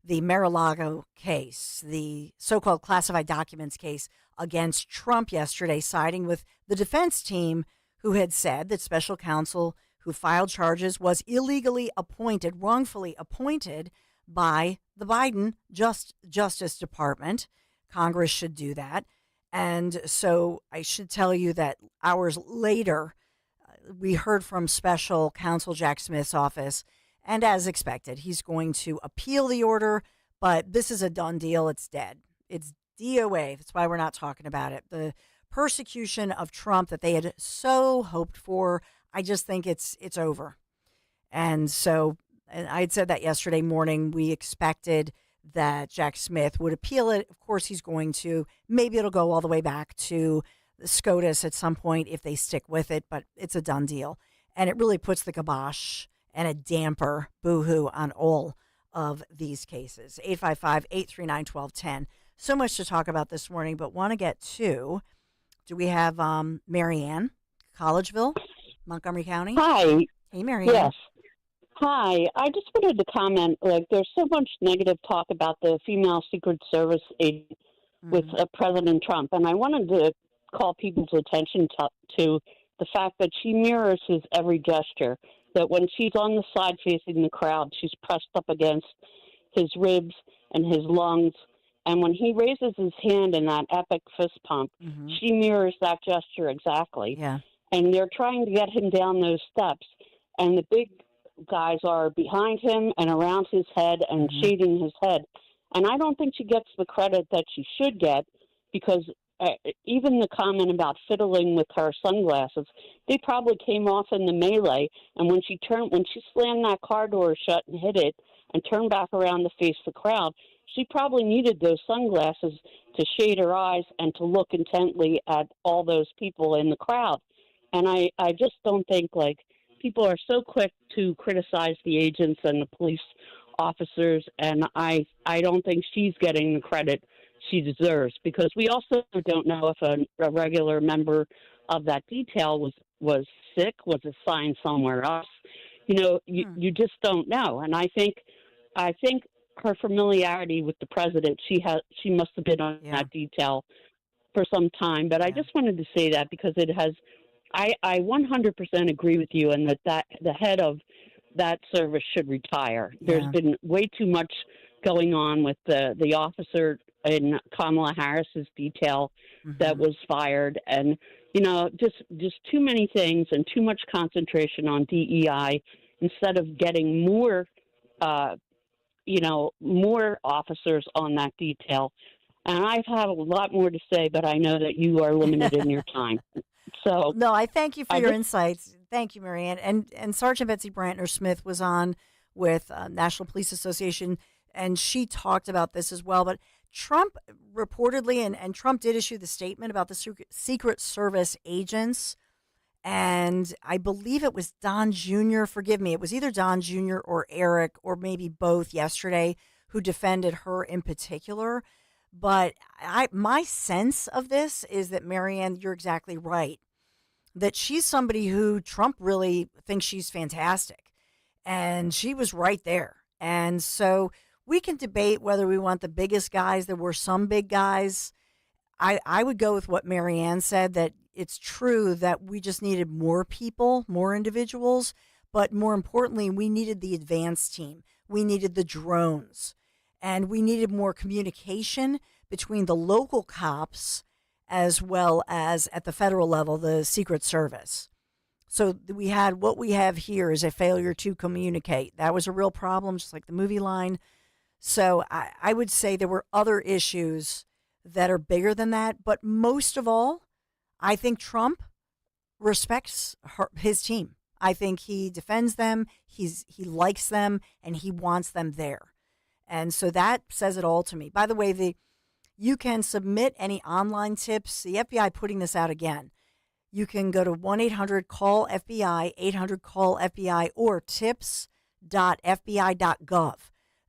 the Mar-a-Lago case, the so-called classified documents case against Trump yesterday, siding with the defense team who had said that special counsel who filed charges was illegally appointed, wrongfully appointed by the Biden Justice Department. Congress should do that. And so I should tell you that hours later, we heard from special counsel Jack Smith's office, and as expected, he's going to appeal the order, but this is a done deal. It's dead. It's DOA. That's why we're not talking about it. The persecution of Trump that they had so hoped for, I just think it's over. And so, and I had said that yesterday morning, we expected that Jack Smith would appeal it. Of course, he's going to. Maybe it'll go all the way back to the SCOTUS at some point if they stick with it, but it's a done deal. And it really puts the kibosh and a damper, boo-hoo, on all of these cases. 855-839-1210. So much to talk about this morning, but want to get to, do we have Marianne, Collegeville, Montgomery County? Hi. Hey, Marianne. Yes. Hi. I just wanted to comment, there's so much negative talk about the female Secret Service agent with President Trump, and I wanted to call people's attention to the fact that she mirrors his every gesture, that when she's on the side facing the crowd, she's pressed up against his ribs and his lungs. And when he raises his hand in that epic fist pump, she mirrors that gesture exactly. Yeah. And they're trying to get him down those steps. And the big guys are behind him and around his head and shading his head. And I don't think she gets the credit that she should get, because even the comment about fiddling with her sunglasses, they probably came off in the melee. And when she slammed that car door shut and hit it and turned back around to face the crowd, she probably needed those sunglasses to shade her eyes and to look intently at all those people in the crowd. And I just don't think, people are so quick to criticize the agents and the police officers, and I don't think she's getting the credit she deserves, because we also don't know if a regular member of that detail was sick, was assigned somewhere else. You just don't know. And I think her familiarity with the president, she must have been on that detail for some time. But I just wanted to say that because it has. I 100% agree with you, and that the head of that service should retire. Yeah. There's been way too much going on with the officer in Kamala Harris's detail that was fired, and just too many things and too much concentration on DEI instead of getting more officers on that detail. And I've had a lot more to say, but I know that you are limited in your time. So no, I thank you for your insights. Thank you, Marianne. And Sergeant Betsy Brantner Smith was on with National Police Association, and she talked about this as well. But Trump reportedly, and Trump did issue the statement about the Secret Service agents, and I believe it was Don Jr., forgive me, it was either Don Jr. or Eric, or maybe both yesterday, who defended her in particular. But my sense of this is that, Marianne, you're exactly right, that she's somebody who Trump really thinks she's fantastic. And she was right there. And so we can debate whether we want the biggest guys. There were some big guys. I would go with what Marianne said, that it's true that we just needed more people, more individuals. But more importantly, we needed the advance team. We needed the drones. And we needed more communication between the local cops as well as at the federal level, the Secret Service. So what we have here is a failure to communicate. That was a real problem, just like the movie line. So I would say there were other issues that are bigger than that. But most of all, I think Trump respects his team. I think he defends them, he likes them, and he wants them there. And so that says it all to me. By the way, you can submit any online tips. The FBI putting this out again. You can go to 1-800-CALL-FBI, 800-CALL-FBI, or tips.fbi.gov.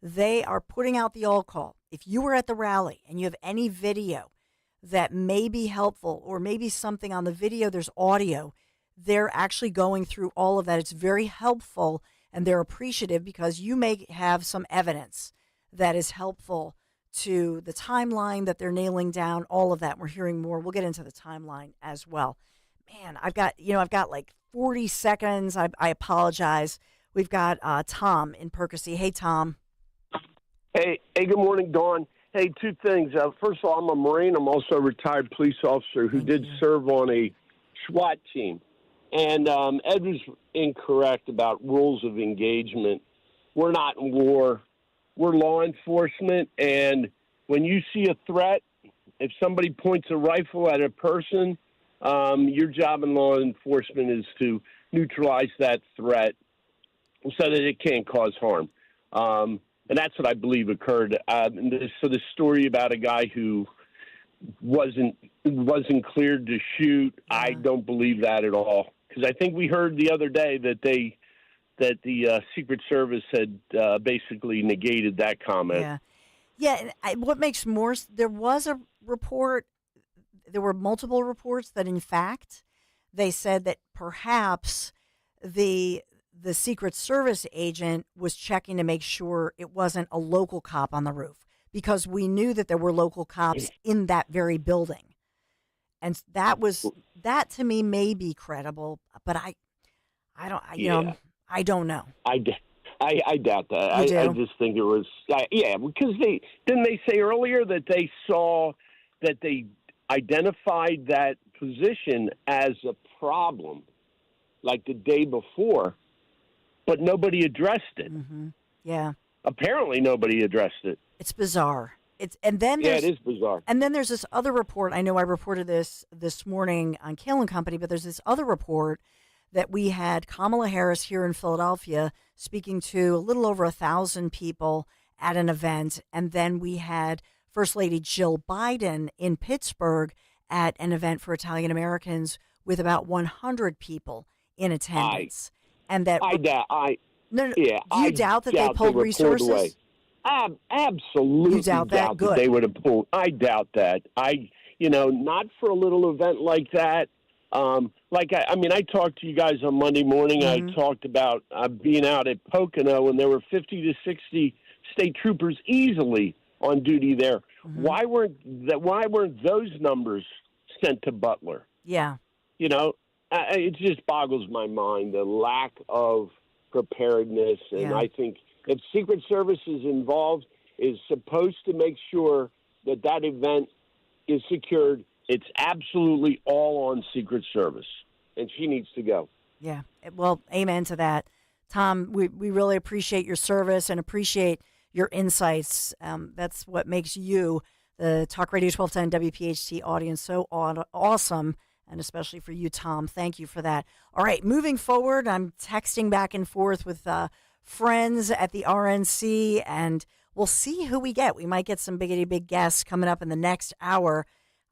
They are putting out the all call. If you were at the rally and you have any video that may be helpful, or maybe something on the video, there's audio, they're actually going through all of that. It's very helpful, and they're appreciative because you may have some evidence that is helpful to the timeline that they're nailing down, all of that. We're hearing more. We'll get into the timeline as well. Man, I've got like 40 seconds. I apologize. We've got Tom in Percy. Hey, Tom. Hey, good morning, Dawn. Hey, two things. First of all, I'm a Marine. I'm also a retired police officer who did serve on a SWAT team. And Ed was incorrect about rules of engagement. We're not in war. We're law enforcement. And when you see a threat, if somebody points a rifle at a person, your job in law enforcement is to neutralize that threat so that it can't cause harm. And that's what I believe occurred. So the story about a guy who wasn't cleared to shoot, I don't believe that at all. Because I think we heard the other day that the Secret Service had basically negated that comment. Yeah. What makes more? There was a report. There were multiple reports that, in fact, they said that perhaps the Secret Service agent was checking to make sure it wasn't a local cop on the roof, because we knew that there were local cops in that very building. And that to me may be credible, but I don't know. I doubt that. You do? I just think it was, because didn't they say earlier that they saw that they identified that position as a problem like the day before, but nobody addressed it. Mm-hmm. Yeah. Apparently nobody addressed it. It's bizarre. It is bizarre. And then there's this other report. I know I reported this morning on Kale & Company, but there's this other report that we had Kamala Harris here in Philadelphia speaking to a little over 1,000 people at an event. And then we had First Lady Jill Biden in Pittsburgh at an event for Italian Americans with about 100 people in attendance. You doubt that they pulled resources? Away. Absolutely you doubt that? Good. That they would have pulled. I doubt that. Not for a little event like that. I talked to you guys on Monday morning. Mm-hmm. I talked about being out at Pocono, and there were 50 to 60 state troopers easily on duty there. Mm-hmm. Why weren't those numbers sent to Butler? Yeah. It just boggles my mind, the lack of preparedness. And I think if Secret Service is involved, is supposed to make sure that event is secured. It's absolutely all on Secret Service, and she needs to go. Yeah. Well, amen to that. Tom, we really appreciate your service and appreciate your insights. That's what makes you, the Talk Radio 1210 WPHT audience, so awesome, and especially for you, Tom. Thank you for that. All right, moving forward, I'm texting back and forth with friends at the RNC, and we'll see who we get. We might get some big guests coming up in the next hour.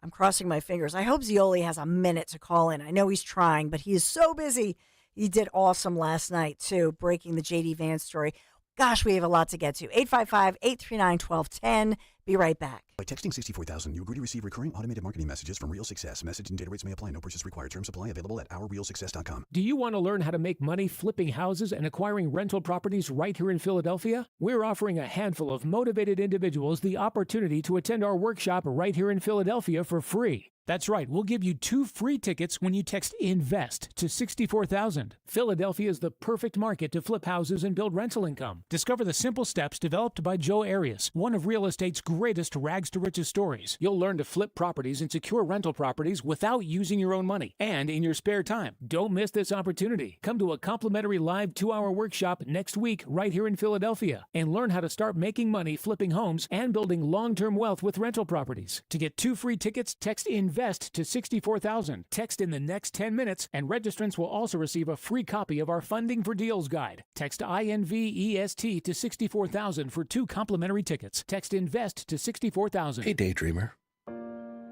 I'm crossing my fingers. I hope Zioli has a minute to call in. I know he's trying, but he is so busy. He did awesome last night, too, breaking the J.D. Vance story. Gosh, we have a lot to get to. 855-839-1210. Be right back. By texting 64000, you agree to receive recurring automated marketing messages from Real Success. Message and data rates may apply. No purchase required. Terms apply. Available at ourrealsuccess.com. Do you want to learn how to make money flipping houses and acquiring rental properties right here in Philadelphia? We're offering a handful of motivated individuals the opportunity to attend our workshop right here in Philadelphia for free. That's right, we'll give you 2 free tickets when you text INVEST to 64,000. Philadelphia is the perfect market to flip houses and build rental income. Discover the simple steps developed by Joe Arias, one of real estate's greatest rags to riches stories. You'll learn to flip properties and secure rental properties without using your own money and in your spare time. Don't miss this opportunity. Come to a complimentary live 2-hour workshop next week right here in Philadelphia and learn how to start making money flipping homes and building long-term wealth with rental properties. To get 2 free tickets, text INVEST to 64,000. Text in the next 10 minutes, and registrants will also receive a free copy of our Funding for Deals guide. Text INVEST to 64,000 for 2 complimentary tickets. Text INVEST to 64,000. Hey, daydreamer.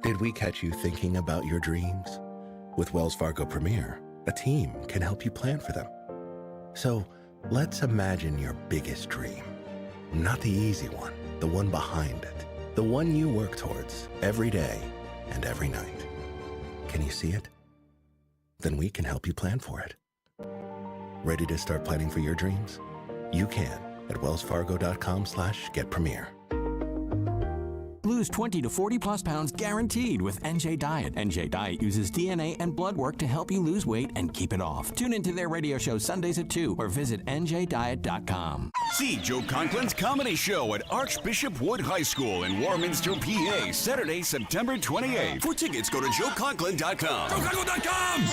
Did we catch you thinking about your dreams? With Wells Fargo Premier, a team can help you plan for them. So let's imagine your biggest dream. Not the easy one, the one behind it. The one you work towards every day and every night. Can you see it? Then we can help you plan for it. Ready to start planning for your dreams? You can at wellsfargo.com/getpremier. Lose 20 to 40 plus pounds guaranteed with NJ Diet. NJ Diet uses DNA and blood work to help you lose weight and keep it off. Tune into their radio show Sundays at 2 or visit njdiet.com. See Joe Conklin's comedy show at Archbishop Wood High School in Warminster, PA, Saturday, September 28th. For tickets, go to joeconklin.com. joeconklin.com!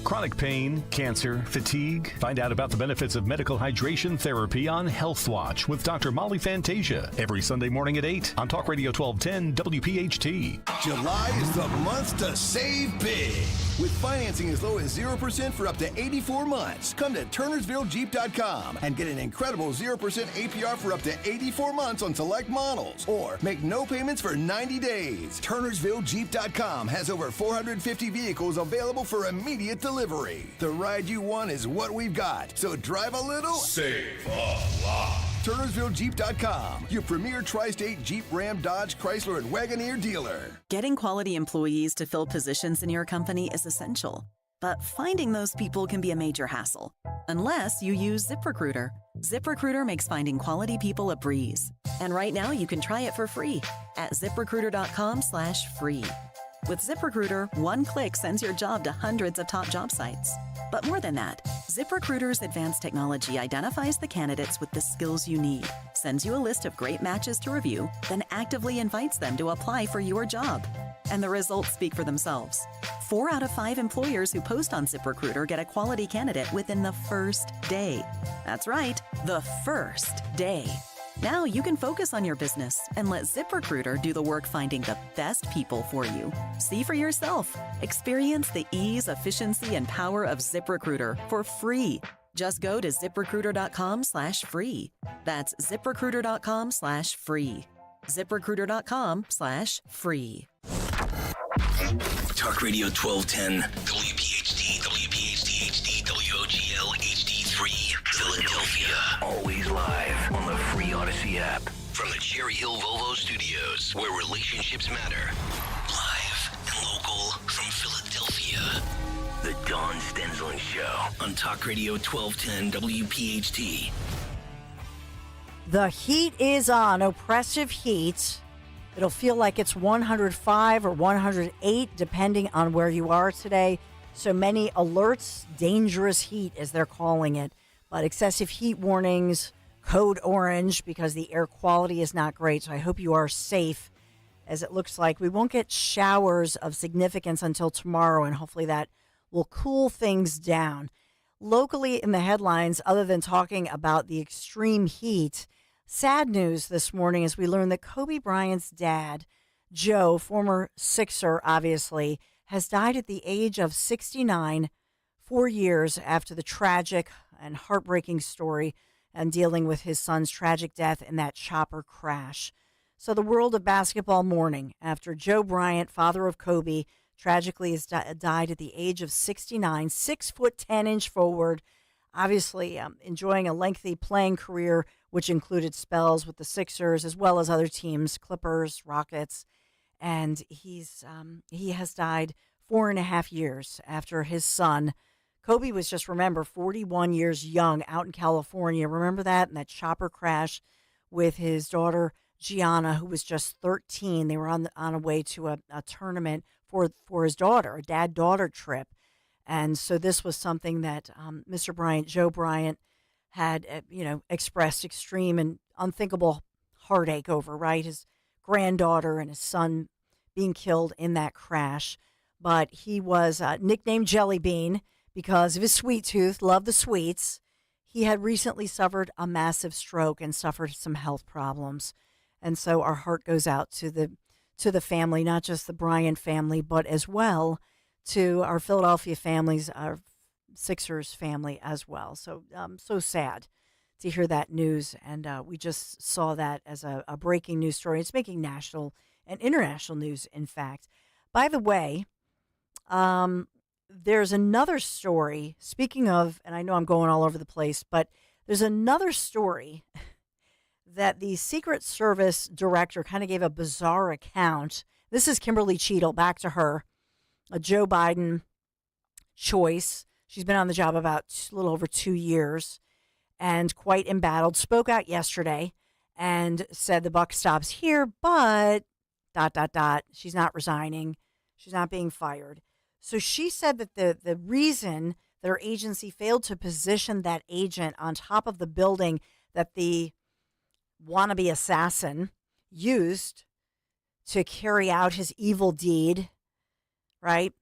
Chronic pain, cancer, fatigue. Find out about the benefits of medical hydration therapy on Health Watch with Dr. Molly Fantasia every Sunday morning at 8 on Talk Radio 1210 WPHT. July is the month to save big. With financing as low as 0% for up to 84 months. Come to TurnersvilleJeep.com and get an incredible 0% APR for up to 84 months on select models. Or make no payments for 90 days. TurnersvilleJeep.com has over 450 vehicles available for immediate delivery. The ride you want is what we've got. So drive a little, save a lot. TurnersvilleJeep.com, your premier tri-state Jeep, Ram, Dodge, Chrysler, and Wagoneer dealer. Getting quality employees to fill positions in your company is essential, but finding those people can be a major hassle, unless you use ZipRecruiter. ZipRecruiter makes finding quality people a breeze. And right now you can try it for free at ZipRecruiter.com/free. With ZipRecruiter, one click sends your job to hundreds of top job sites. But more than that, ZipRecruiter's advanced technology identifies the candidates with the skills you need, sends you a list of great matches to review, then actively invites them to apply for your job. And the results speak for themselves. 4 out of 5 employers who post on ZipRecruiter get a quality candidate within the first day. That's right, the first day. Now you can focus on your business and let ZipRecruiter do the work finding the best people for you. See for yourself. Experience the ease, efficiency, and power of ZipRecruiter for free. Just go to ZipRecruiter.com/free. That's ZipRecruiter.com/free. ZipRecruiter.com/free. Talk Radio 1210, WPHT, WPHT-HD, WOGL HD3, Philadelphia. Always live on the free Odyssey app. From the Cherry Hill Volvo Studios, where relationships matter. Live and local from Philadelphia. The Dawn Stensland Show on Talk Radio 1210, WPHT. The heat is on, oppressive heat. It'll feel like it's 105 or 108, depending on where you are today. So many alerts, dangerous heat, as they're calling it. But excessive heat warnings, code orange, because the air quality is not great. So I hope you are safe, as it looks like we won't get showers of significance until tomorrow, and hopefully that will cool things down. Locally in the headlines, other than talking about the extreme heat, sad news this morning as we learned that Kobe Bryant's dad, Joe, former Sixer, obviously, has died at the age of 69, 4 years after the tragic and heartbreaking story and dealing with his son's tragic death in that chopper crash. So the world of basketball mourning after Joe Bryant, father of Kobe, tragically has died at the age of 69, 6'10" forward, obviously enjoying a lengthy playing career, which included spells with the Sixers as well as other teams, Clippers, Rockets. And he has died 4.5 years after his son. Kobe was just, remember, 41 years young out in California. Remember that? And that chopper crash with his daughter, Gianna, who was just 13. They were on a way to a tournament for his daughter, a dad-daughter trip. And so this was something that Mr. Bryant, Joe Bryant, had, expressed extreme and unthinkable heartache over, right? His granddaughter and his son being killed in that crash. But he was nicknamed Jelly Bean because of his sweet tooth, loved the sweets. He had recently suffered a massive stroke and suffered some health problems. And so our heart goes out to the family, not just the Bryant family, but as well to our Philadelphia families, our Sixers family as well. So so sad to hear that news. And we just saw that as a breaking news story. It's making national and international news, in fact. By the way, there's another story, speaking of, and I know I'm going all over the place, but there's another story that the Secret Service director kind of gave a bizarre account. This is Kimberly Cheadle, back to her, a Joe Biden choice. She's been on the job about a little over 2 years and quite embattled. Spoke out yesterday and said the buck stops here, but ... She's not resigning. She's not being fired. So she said that the reason that her agency failed to position that agent on top of the building that the wannabe assassin used to carry out his evil deed, right?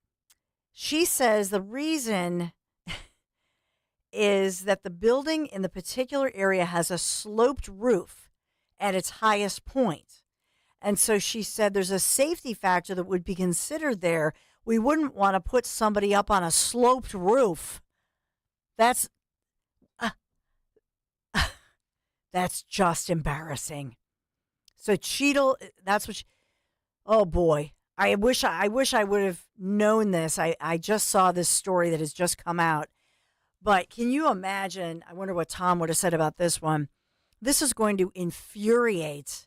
She says the reason is that the building in the particular area has a sloped roof at its highest point. And so she said there's a safety factor that would be considered there. We wouldn't want to put somebody up on a sloped roof. That's just embarrassing. So Cheadle, that's what oh boy. I wish I would have known this. I just saw this story that has just come out. But can you imagine, I wonder what Tom would have said about this one. This is going to infuriate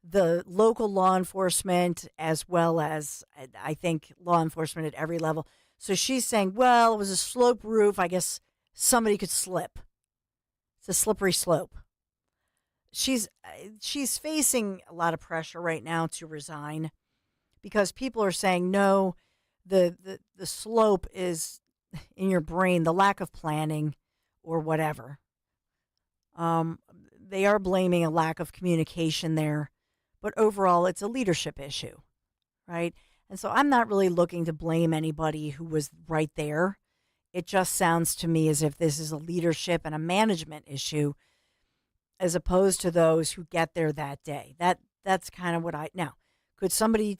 the local law enforcement as well as, I think, law enforcement at every level. So she's saying, well, it was a slope roof. I guess somebody could slip. It's a slippery slope. She's facing a lot of pressure right now to resign because people are saying, no, the slope is in your brain, the lack of planning or whatever. They are blaming a lack of communication there. But overall, it's a leadership issue, right? And so I'm not really looking to blame anybody who was right there. It just sounds to me as if this is a leadership and a management issue as opposed to those who get there that day. That's kind of what now, could somebody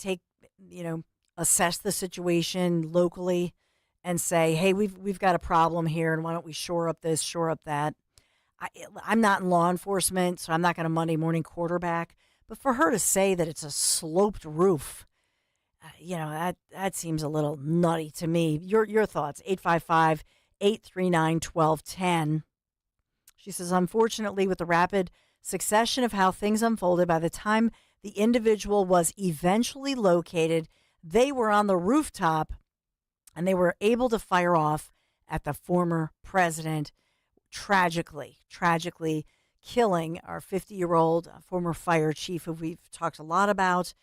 assess the situation locally and say, hey, we've got a problem here, and why don't we shore up this, shore up that? I'm not in law enforcement, so I'm not going to Monday morning quarterback. But for her to say that it's a sloped roof, that seems a little nutty to me. Your thoughts, 855-839-1210. She says, unfortunately, with the rapid succession of how things unfolded, by the time the individual was eventually located, they were on the rooftop and they were able to fire off at the former president, tragically killing our 50-year-old former fire chief, who we've talked a lot about,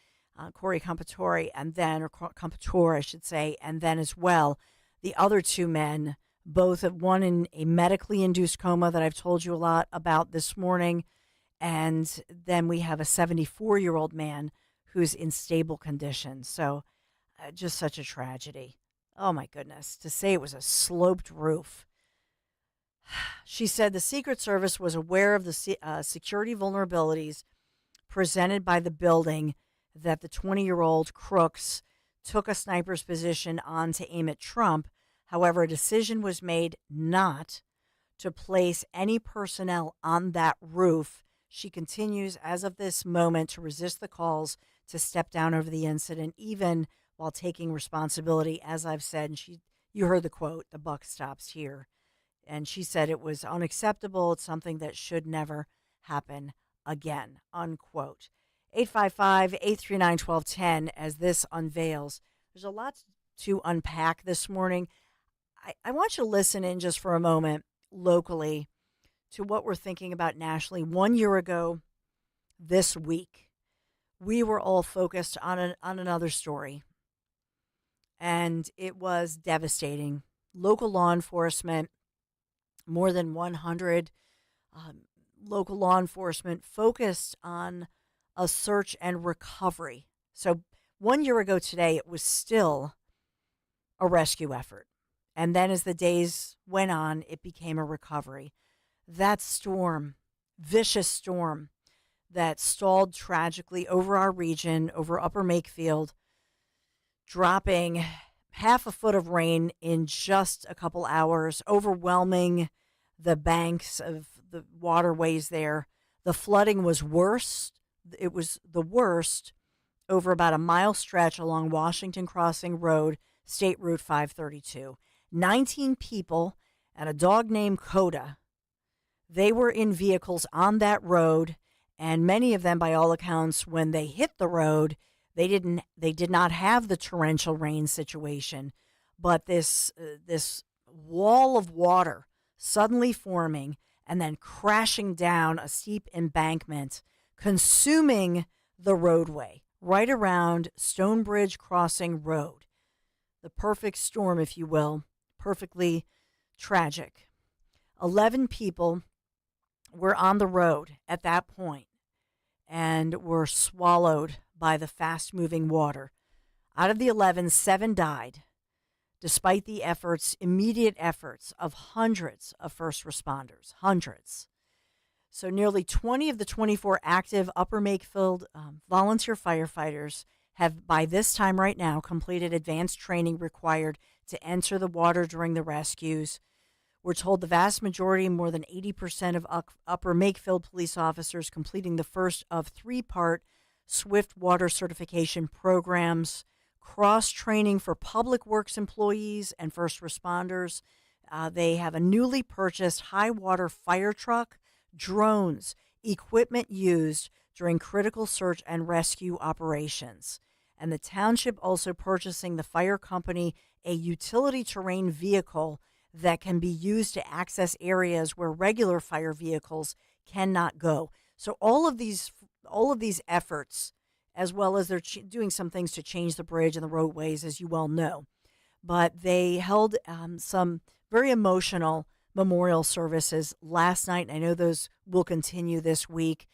Corey Compatore, Compatore, I should say, and then as well, the other two men, one in a medically induced coma that I've told you a lot about this morning, and then we have a 74-year-old man who's in stable condition. So just such a tragedy. Oh, my goodness, to say it was a sloped roof. She said the Secret Service was aware of the security vulnerabilities presented by the building that the 20-year-old crooks took a sniper's position on to aim at Trump. However, a decision was made not to place any personnel on that roof. She continues, as of this moment, to resist the calls to step down over the incident, even while taking responsibility, as I've said. And you heard the quote, the buck stops here. And she said it was unacceptable. It's something that should never happen again, unquote. 855-839-1210 as this unveils. There's a lot to unpack this morning. I want you to listen in just for a moment locally to what we're thinking about nationally. 1 year ago this week, we were all focused on another story, and it was devastating. Local law enforcement, more than 100 local law enforcement focused on a search and recovery. So 1 year ago today, it was still a rescue effort. And then as the days went on, it became a recovery. That storm, vicious storm that stalled tragically over our region, over Upper Makefield, dropping half a foot of rain in just a couple hours, overwhelming the banks of the waterways there. The flooding was worse. It was the worst over about a mile stretch along Washington Crossing Road, State Route 532. 19 people and a dog named Coda. They were in vehicles on that road, and many of them, by all accounts, when they hit the road, they did not have the torrential rain situation, but this wall of water suddenly forming and then crashing down a steep embankment, consuming the roadway right around Stonebridge Crossing Road. The perfect storm, if you will, perfectly tragic. 11 people were on the road at that point and were swallowed by the fast-moving water. Out of the 11, 7 died, despite the immediate efforts of hundreds of first responders, hundreds. So nearly 20 of the 24 active Upper Makefield volunteer firefighters have, by this time right now, completed advanced training required to enter the water during the rescues. We're told the vast majority, more than 80% of Upper Makefield police officers completing the first of 3-part Swift water certification programs, cross-training for public works employees and first responders. They have a newly purchased high-water fire truck, drones, equipment used during critical search and rescue operations. And the township also purchasing the fire company a utility terrain vehicle that can be used to access areas where regular fire vehicles cannot go. So all of these efforts, as well as they're doing some things to change the bridge and the roadways, as you well know, but they held some very emotional memorial services last night. And I know those will continue this week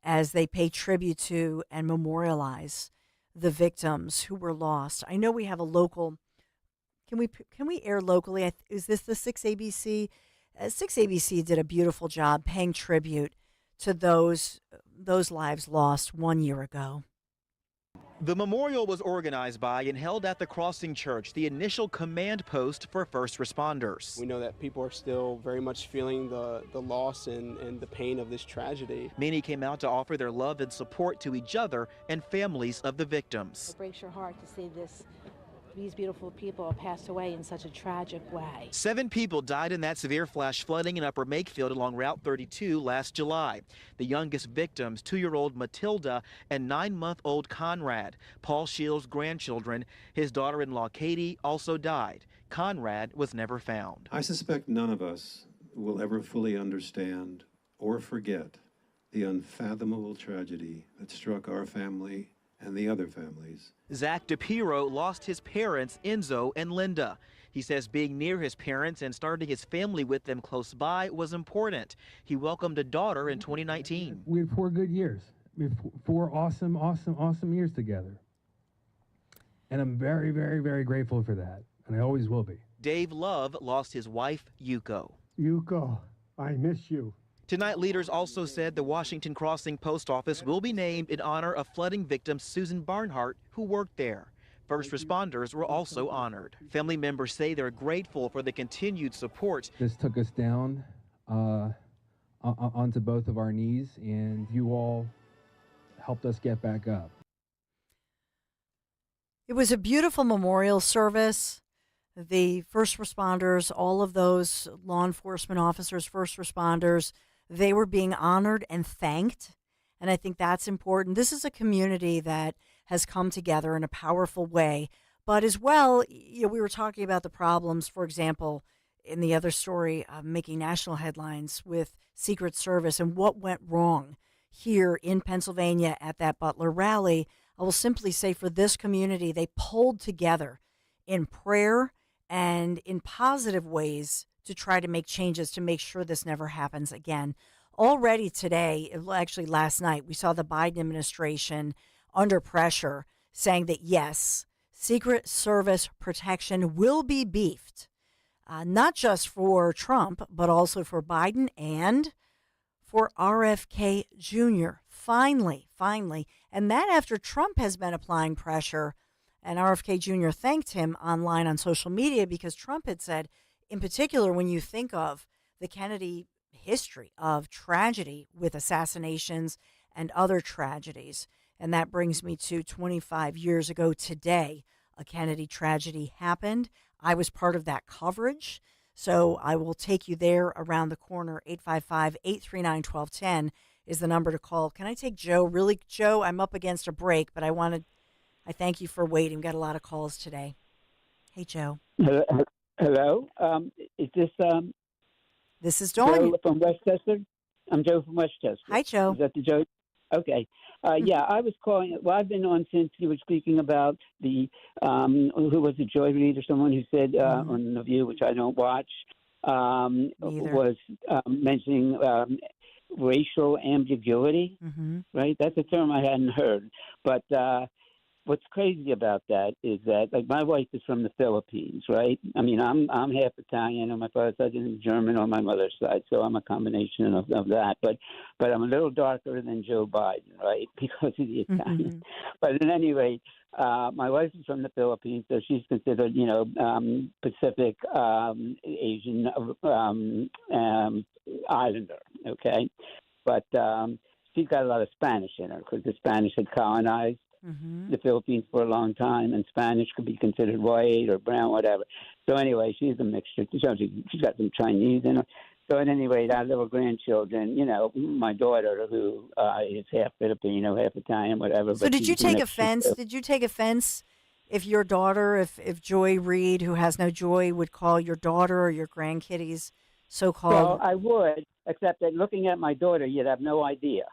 as they pay tribute to and memorialize the victims who were lost. I know we have a local. Can we air locally? Is this the 6ABC? 6ABC did a beautiful job paying tribute to those lives lost 1 year ago. The memorial was organized by and held at the Crossing Church, the initial command post for first responders. We know that people are still very much feeling the loss and the pain of this tragedy. Many came out to offer their love and support to each other and families of the victims. It breaks your heart to see these beautiful people passed away in such a tragic way. 7 people died in that severe flash flooding in Upper Makefield along Route 32 last July. The youngest victims, 2-year-old Matilda and 9-month-old Conrad. Paul Shields' grandchildren, his daughter-in-law Katie, also died. Conrad was never found. I suspect none of us will ever fully understand or forget the unfathomable tragedy that struck our family and the other families. Zach DePiro lost his parents, Enzo and Linda. He says being near his parents and starting his family with them close by was important. He welcomed a daughter in 2019. We had 4 good years. We had 4 awesome years together. And I'm very, very, very grateful for that. And I always will be. Dave Love lost his wife, Yuko. Yuko, I miss you. Tonight, leaders also said the Washington Crossing Post Office will be named in honor of flooding victim Susan Barnhart, who worked there. First responders were also honored. Family members say they're grateful for the continued support. This took us down onto both of our knees, and you all helped us get back up. It was a beautiful memorial service. The first responders, all of those law enforcement officers, first responders, they were being honored and thanked. And I think that's important. This is a community that has come together in a powerful way. But as well, we were talking about the problems, for example, in the other story, making national headlines with Secret Service and what went wrong here in Pennsylvania at that Butler rally. I will simply say for this community, they pulled together in prayer and in positive ways to try to make changes to make sure this never happens again. already today, actually last night, we saw the Biden administration under pressure saying that, yes, Secret Service protection will be beefed, not just for Trump, but also for Biden and for RFK Jr. Finally. And that after Trump has been applying pressure, and RFK Jr. thanked him online on social media because Trump had said, in particular, when you think of the Kennedy history of tragedy with assassinations and other tragedies, and that brings me to 25 years ago today, a Kennedy tragedy happened. I was part of that coverage, so I will take you there around the corner. 855-839-1210 is the number to call. Can I take Joe? Really, Joe, I'm up against a break, but I thank you for waiting. We've got a lot of calls today. Hey, Joe. Hello. Is this This is Dawn. Joe from Westchester? I'm Joe from Westchester. Hi, Joe. Is that the Joe? Okay. Yeah, I was calling. Well, I've been on since you were speaking about the who was it, Joy Reid or someone who said on The View, which I don't watch, was mentioning racial ambiguity. Right, that's a term I hadn't heard. But what's crazy about that is that, like, my wife is from the Philippines, right? I mean, I'm half Italian on my father's side and German on my mother's side, so I'm a combination of that. But I'm a little darker than Joe Biden, right, because of the Italian. But at any rate, my wife is from the Philippines, so she's considered, Pacific Asian islander, okay? But she's got a lot of Spanish in her because the Spanish had colonized the Philippines for a long time, and Spanish could be considered white or brown, whatever. So anyway, she's a mixture. She's got some Chinese in her. So at any rate, our little grandchildren, my daughter, who is half Filipino, half Italian, whatever. So did you take offense? Did you take offense if your daughter, if Joy Reid, who has no joy, would call your daughter or your grandkiddies so-called? Well, I would, except that looking at my daughter, you'd have no idea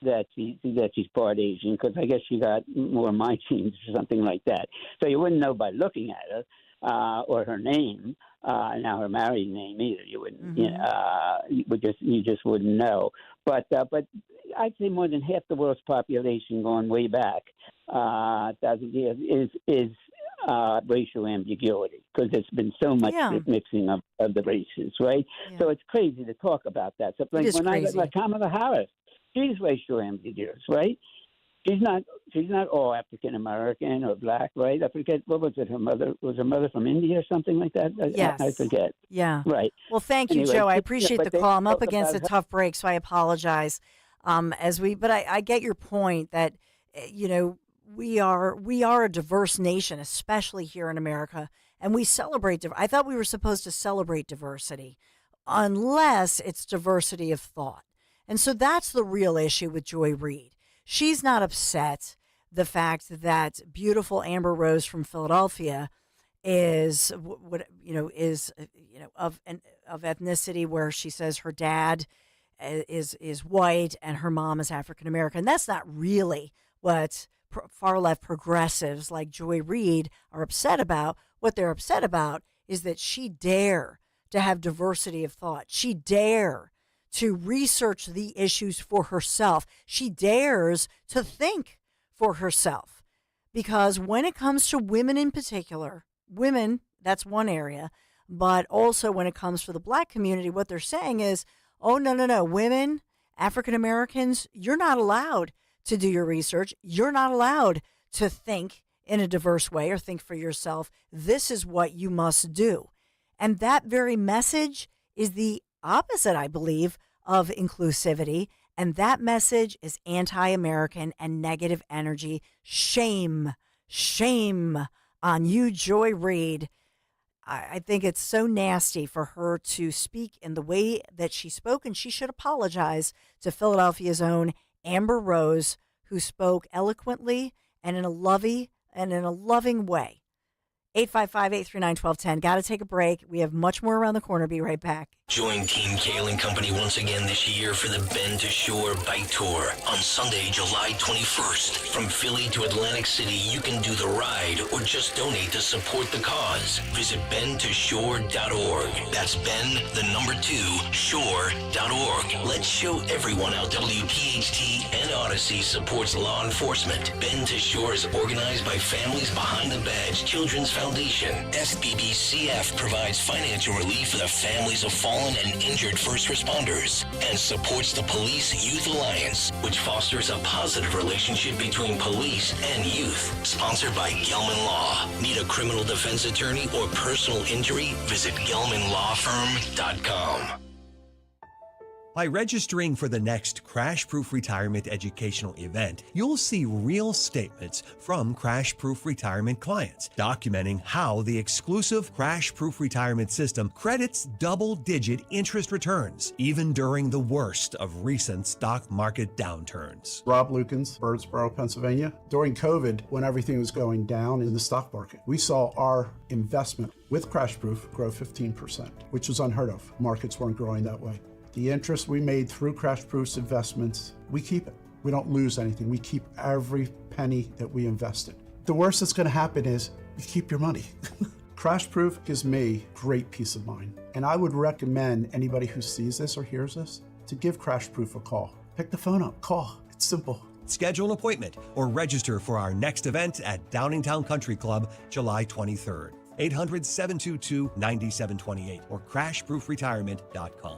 that she's part Asian, because I guess she got more of my genes or something like that. So you wouldn't know by looking at her or her name, now her married name either. You wouldn't, you just wouldn't know. But I'd say more than half the world's population, going way back thousands of years, is racial ambiguity, because there's been so much mixing of the races, right? Yeah. So it's crazy to talk about that. So like Kamala Harris, she's racial ambiguous, right? She's not all African American or black, right? I forget, what was it? Was her mother from India or something like that? Yes. I forget. Yeah. Right. Well, thank you, Joe. I appreciate the call. I'm up against a tough break, so I apologize. But I get your point that we are a diverse nation, especially here in America, and we celebrate. I thought we were supposed to celebrate diversity, unless it's diversity of thought. And so that's the real issue with Joy Reid. She's not upset the fact that beautiful Amber Rose from Philadelphia is of ethnicity where she says her dad is white and her mom is African American. That's not really what far left progressives like Joy Reid are upset about. What they're upset about is that she dare to have diversity of thought. She dare to research the issues for herself. She dares to think for herself. Because when it comes to women in particular, women, that's one area, but also when it comes to the black community, what they're saying is, oh, no, women, African Americans, you're not allowed to do your research. You're not allowed to think in a diverse way or think for yourself. This is what you must do. And that very message is the opposite, I believe, of inclusivity. And that message is anti-American and negative energy. Shame on you, Joy Reid. I think it's so nasty for her to speak in the way that she spoke, and she should apologize to Philadelphia's own Amber Rose, who spoke eloquently and in a loving way. 855-839-1210. Got to take a break. We have much more around the corner. Be right back. Join Team Kale and Company once again this year for the Bend to Shore Bike Tour on Sunday, July 21st. From Philly to Atlantic City, you can do the ride or just donate to support the cause. Visit bendtoshore.org. That's shore.org. Let's show everyone how WPHT and Odyssey supports law enforcement. Bend to Shore is organized by Families Behind the Badge Children's Foundation. SBBCF provides financial relief for the families of fallen and injured first responders and supports the Police Youth Alliance, which fosters a positive relationship between police and youth. Sponsored by Gelman Law. Need a criminal defense attorney or personal injury? Visit GelmanLawFirm.com. By registering for the next Crash Proof Retirement educational event, you'll see real statements from Crash Proof Retirement clients documenting how the exclusive Crash Proof Retirement system credits double-digit interest returns, even during the worst of recent stock market downturns. Rob Lukens, Birdsboro, Pennsylvania. During COVID, when everything was going down in the stock market, we saw our investment with Crash Proof grow 15%, which was unheard of. Markets weren't growing that way. The interest we made through Crash Proof's investments, we keep it. We don't lose anything. We keep every penny that we invested. The worst that's going to happen is you keep your money. Crash Proof gives me great peace of mind. And I would recommend anybody who sees this or hears this to give Crash Proof a call. Pick the phone up, call. It's simple. Schedule an appointment or register for our next event at Downingtown Country Club, July 23rd. 800-722-9728 or crashproofretirement.com.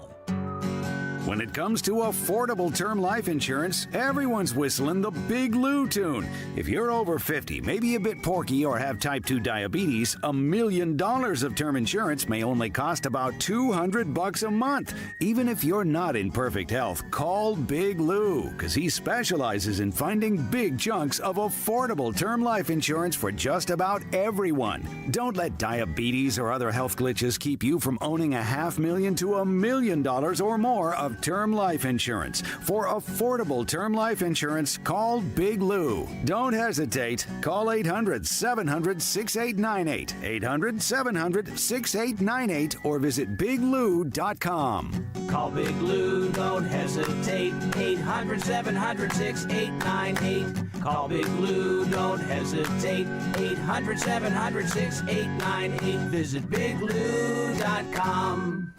When it comes to affordable term life insurance, everyone's whistling the Big Lou tune. If you're over 50, maybe a bit porky, or have type 2 diabetes, $1 million of term insurance may only cost about $200 a month. Even if you're not in perfect health, call Big Lou, because he specializes in finding big chunks of affordable term life insurance for just about everyone. Don't let diabetes or other health glitches keep you from owning $500,000 to $1 million or more of term life insurance. For affordable term life insurance, call Big Lou. Don't hesitate. Call 800-700-6898, 800-700-6898, or visit biglou.com. Call Big Lou, don't hesitate. 800-700-6898. Call Big Lou, don't hesitate. 800-700-6898. Visit biglou.com.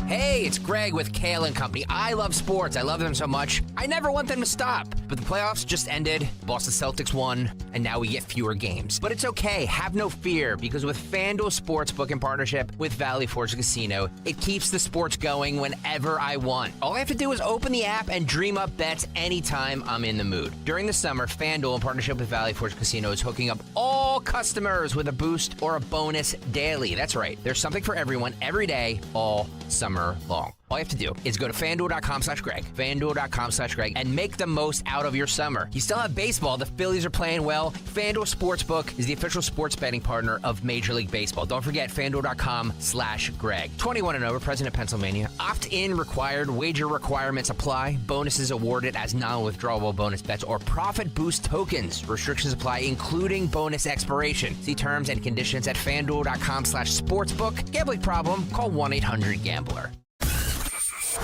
Hey, it's Greg with Kale and Company. I love sports. I love them so much. I never want them to stop. But the playoffs just ended. Boston Celtics won, and now we get fewer games. But it's okay. Have no fear, because with FanDuel Sportsbook in partnership with Valley Forge Casino, it keeps the sports going whenever I want. All I have to do is open the app and dream up bets anytime I'm in the mood. During the summer, FanDuel in partnership with Valley Forge Casino is hooking up all customers with a boost or a bonus daily. That's right. There's something for everyone every day, all summer long. All you have to do is go to FanDuel.com/Greg, FanDuel.com/Greg, and make the most out of your summer. You still have baseball. The Phillies are playing well. FanDuel Sportsbook is the official sports betting partner of Major League Baseball. Don't forget FanDuel.com/Greg. 21 and over, present in Pennsylvania. Opt-in required. Wager requirements apply. Bonuses awarded as non-withdrawable bonus bets or profit boost tokens. Restrictions apply, including bonus expiration. See terms and conditions at FanDuel.com/sportsbook. Gambling problem? Call 1-800-GAMBLER.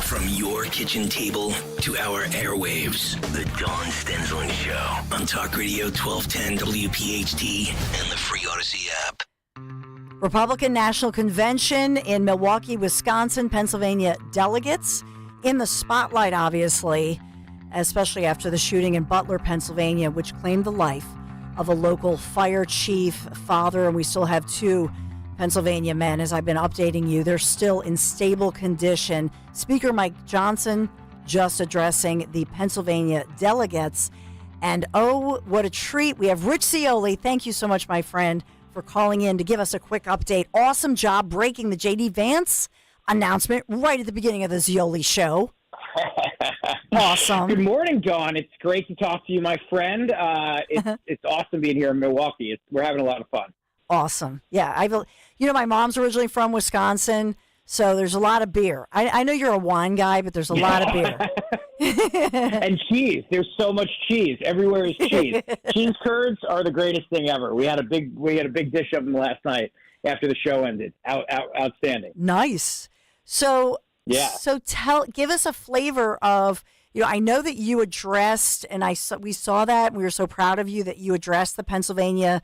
From your kitchen table to our airwaves, the Dawn Stensland Show on Talk Radio 1210 WPHT and the free Odyssey app. Republican National Convention in Milwaukee, Wisconsin, Pennsylvania delegates in the spotlight, obviously, especially after the shooting in Butler, Pennsylvania, which claimed the life of a local fire chief father, and we still have two Pennsylvania men, as I've been updating you. They're still in stable condition. Speaker Mike Johnson just addressing the Pennsylvania delegates. And oh, what a treat. We have Rich Cioli. Thank you so much, my friend, for calling in to give us a quick update. Awesome job breaking the J.D. Vance announcement right at the beginning of the Cioli show. Awesome. Good morning, Dawn. It's great to talk to you, my friend. It's awesome being here in Milwaukee. We're having a lot of fun. Awesome. Yeah, my mom's originally from Wisconsin, So there's a lot of beer. I know you're a wine guy, but there's a lot of beer. And cheese. There's so much cheese. Everywhere is cheese. Cheese curds are the greatest thing ever. We had a big dish of them last night after the show ended. Outstanding. Nice. So yeah. So give us a flavor of, I know that you addressed, and we saw that, and we were so proud of you that you addressed the Pennsylvania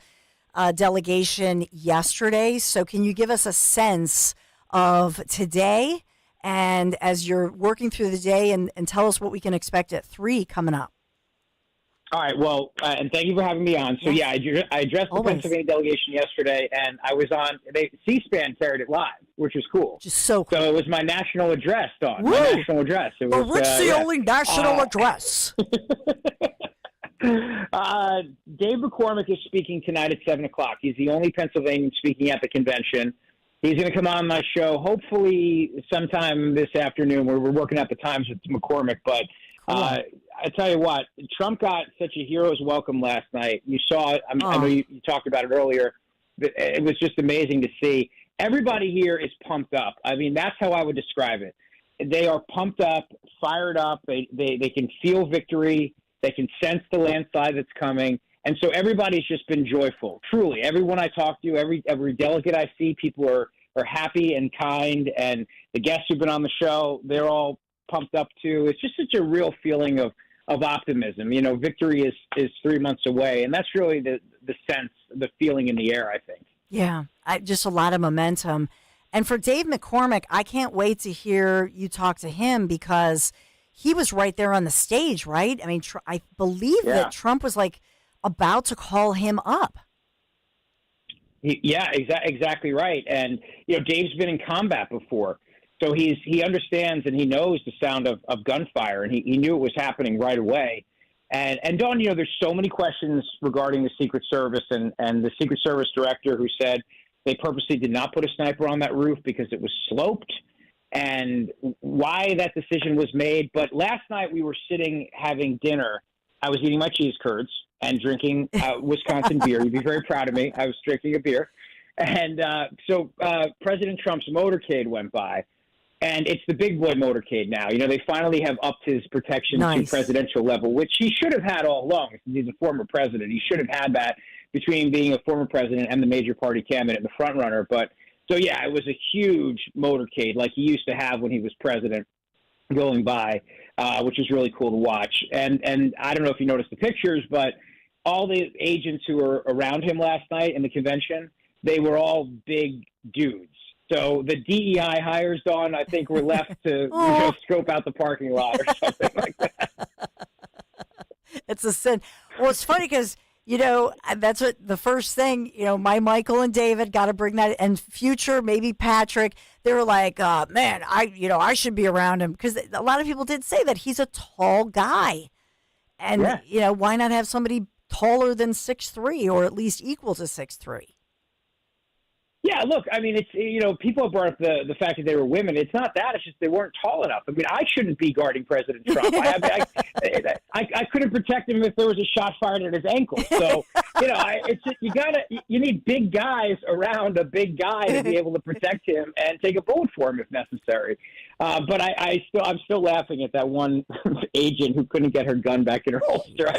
delegation yesterday. So can you give us a sense of today, and as you're working through the day, and tell us what we can expect at 3 coming up? All right. Well, and thank you for having me on. So, I addressed the Pennsylvania delegation yesterday, and I was on – C-SPAN carried it live, which was cool. Just so cool. So it was my national address, Dawn. Woo! My national address. It was, Rick's the only national address. Dave McCormick is speaking tonight at 7 o'clock. He's the only Pennsylvanian speaking at the convention. He's going to come on my show hopefully sometime this afternoon. We're working out the times with McCormick, but I tell you what, Trump got such a hero's welcome last night. You saw it. I know you talked about it earlier. But it was just amazing to see. Everybody here is pumped up. I mean, that's how I would describe it. They are pumped up, fired up. They can feel victory. They can sense the landslide that's coming. And so everybody's just been joyful. Truly, everyone I talk to, every delegate I see, people are happy and kind. And the guests who've been on the show, they're all pumped up too. It's just such a real feeling of optimism. Victory is 3 months away. And that's really the sense, the feeling in the air, I think. Yeah, just a lot of momentum. And for Dave McCormick, I can't wait to hear you talk to him because he was right there on the stage, right? I mean, I believe that Trump was about to call him up. Yeah, exactly right. And, Dave's been in combat before. So he understands and he knows the sound of gunfire, and he knew it was happening right away. And Dawn, there's so many questions regarding the Secret Service and the Secret Service director who said they purposely did not put a sniper on that roof because it was sloped, and why that decision was made. But last night we were sitting having dinner. I was eating my cheese curds and drinking Wisconsin beer. You'd be very proud of me. I was drinking a beer. And so President Trump's motorcade went by. And it's the big boy motorcade now. They finally have upped his protection to presidential level, which he should have had all along. He's a former president. He should have had that between being a former president and the major party candidate, the front runner. But so, yeah, it was a huge motorcade like he used to have when he was president going by, which is really cool to watch. And I don't know if you noticed the pictures, but all the agents who were around him last night in the convention, they were all big dudes. So the DEI hires, Dawn, I think were left to scope out the parking lot or something like that. It's a sin. Well, it's funny because, that's what the first thing, my Michael and David got to bring that, and future, maybe Patrick, they were like, man, I should be around him. Because a lot of people did say that he's a tall guy. And, why not have somebody taller than 6'3", or at least equal to 6'3"? Yeah, look, I mean, it's, people have brought up the fact that they were women. It's not that. It's just they weren't tall enough. I mean, I shouldn't be guarding President Trump. I couldn't protect him if there was a shot fired at his ankle. So, it's just, you need big guys around a big guy to be able to protect him and take a bullet for him if necessary. But I'm still laughing at that one agent who couldn't get her gun back in her holster.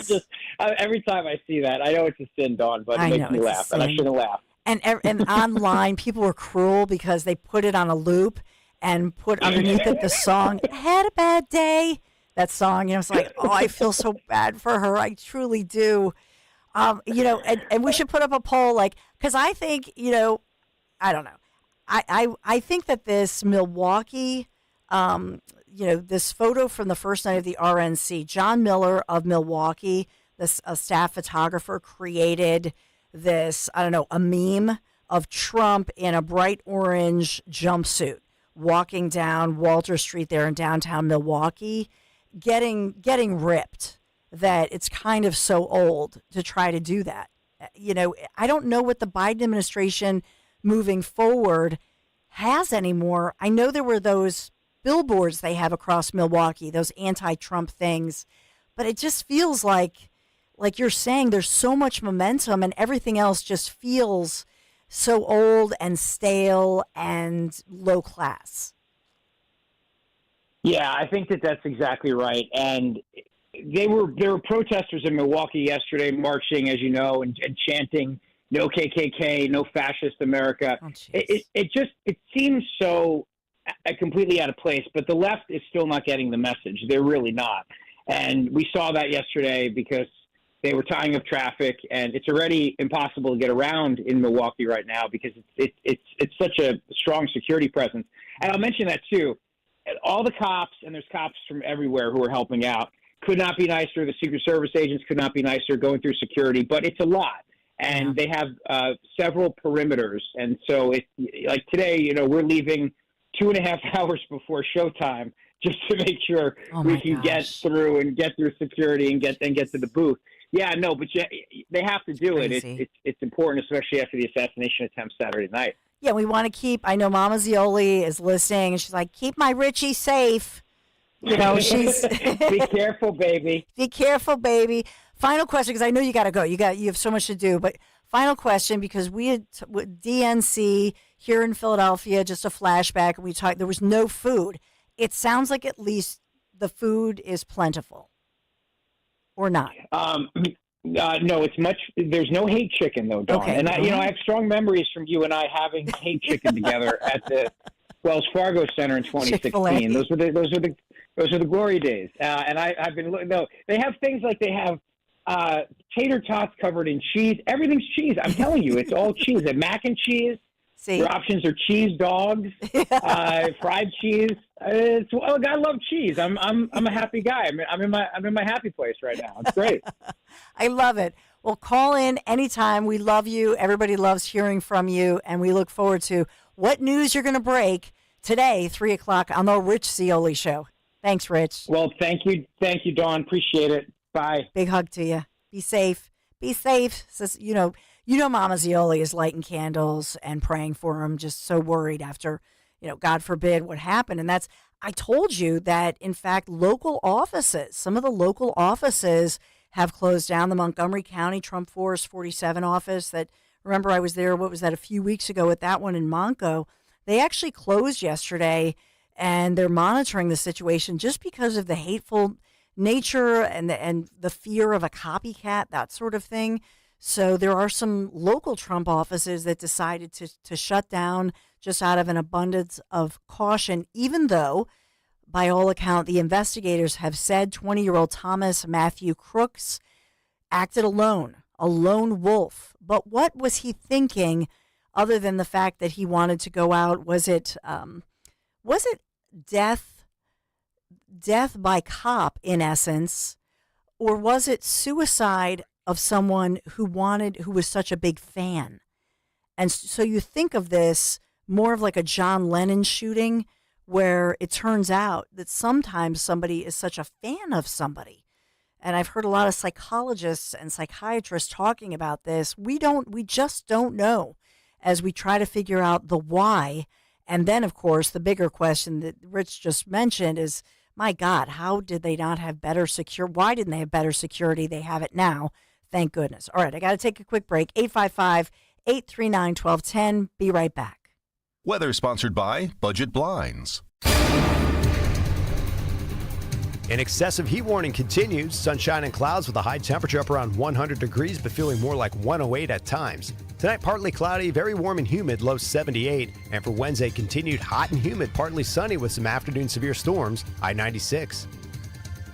Every time I see that, I know it's a sin, Dawn, but it makes me laugh, and I shouldn't laugh. And online, people were cruel because they put it on a loop and put underneath it the song, "Had a Bad Day." That song, it's like, oh, I feel so bad for her. I truly do. And we should put up a poll, because I think, I don't know. I think that this Milwaukee, this photo from the first night of the RNC, John Miller of Milwaukee, a staff photographer, created this, I don't know, a meme of Trump in a bright orange jumpsuit walking down Walter Street there in downtown Milwaukee, getting ripped, that it's kind of so old to try to do that. I don't know what the Biden administration moving forward has anymore. I know there were those billboards they have across Milwaukee, those anti-Trump things, but it just feels like you're saying, there's so much momentum and everything else just feels so old and stale and low class? Yeah, I think that's exactly right. And there were protesters in Milwaukee yesterday marching, as you know, and chanting "No KKK, no fascist America." It seems so completely out of place. But the left is still not getting the message. They're really not. And we saw that yesterday because they were tying up traffic, and it's already impossible to get around in Milwaukee right now because it's such a strong security presence. And I'll mention that too. All the cops, and there's cops from everywhere who are helping out, could not be nicer. The Secret Service agents could not be nicer going through security, but it's a lot. And they have several perimeters. And so like today, we're leaving 2.5 hours before showtime just to make sure we can get through security and get to the booth. Yeah, no, but they have to do it. It's important, especially after the assassination attempt Saturday night. Yeah, we want to keep. I know Mama Zioli is listening, and she's like, "Keep my Richie safe." She's be careful, baby. Be careful, baby. Final question, because I know you got to go. You have so much to do. But final question, because we had with DNC here in Philadelphia, just a flashback, and we talked. There was no food. It sounds like at least the food is plentiful, or not. No, it's much. There's no hate chicken though, Dawn. Okay. And I have strong memories from you and I having hate chicken together at the Wells Fargo Center in 2016. Chick-fil-A. Those are the glory days. And I've been looking. No, they have things like they have tater tots covered in cheese. Everything's cheese. I'm telling you, it's all cheese. And mac and cheese. See? Your options are cheese dogs, fried cheese. I love cheese. I'm a happy guy. I'm in my happy place right now. It's great. I love it. Well, call in anytime. We love you. Everybody loves hearing from you, and we look forward to what news you're going to break today, 3:00 on the Rich Zioli Show. Thanks, Rich. Well, thank you, Dawn. Appreciate it. Bye. Big hug to you. Be safe. Be safe. Says, Mama Zioli is lighting candles and praying for him, just so worried after, God forbid what happened. And I told you that, in fact, some of the local offices have closed down. The Montgomery County Trump Force 47 office remember I was there, a few weeks ago at that one in Monco. They actually closed yesterday, and they're monitoring the situation just because of the hateful nature and the fear of a copycat, that sort of thing. So there are some local Trump offices that decided to shut down just out of an abundance of caution, even though, by all account, the investigators have said 20-year-old Thomas Matthew Crooks acted alone, a lone wolf. But what was he thinking other than the fact that he wanted to go out? Was it death by cop, in essence, or was it suicide of someone who was such a big fan? And so you think of this more of like a John Lennon shooting, where it turns out that sometimes somebody is such a fan of somebody. And I've heard a lot of psychologists and psychiatrists talking about this. We just don't know as we try to figure out the why. And then, of course, the bigger question that Rich just mentioned is, my God, how did they not have better security? Why didn't they have better security? They have it now. Thank goodness. All right, I got to take a quick break. 855-839-1210. Be right back. Weather sponsored by Budget Blinds. An excessive heat warning continues. Sunshine and clouds with a high temperature up around 100 degrees, but feeling more like 108 at times. Tonight, partly cloudy, very warm and humid, low 78. And for Wednesday, continued hot and humid, partly sunny with some afternoon severe storms, high 96.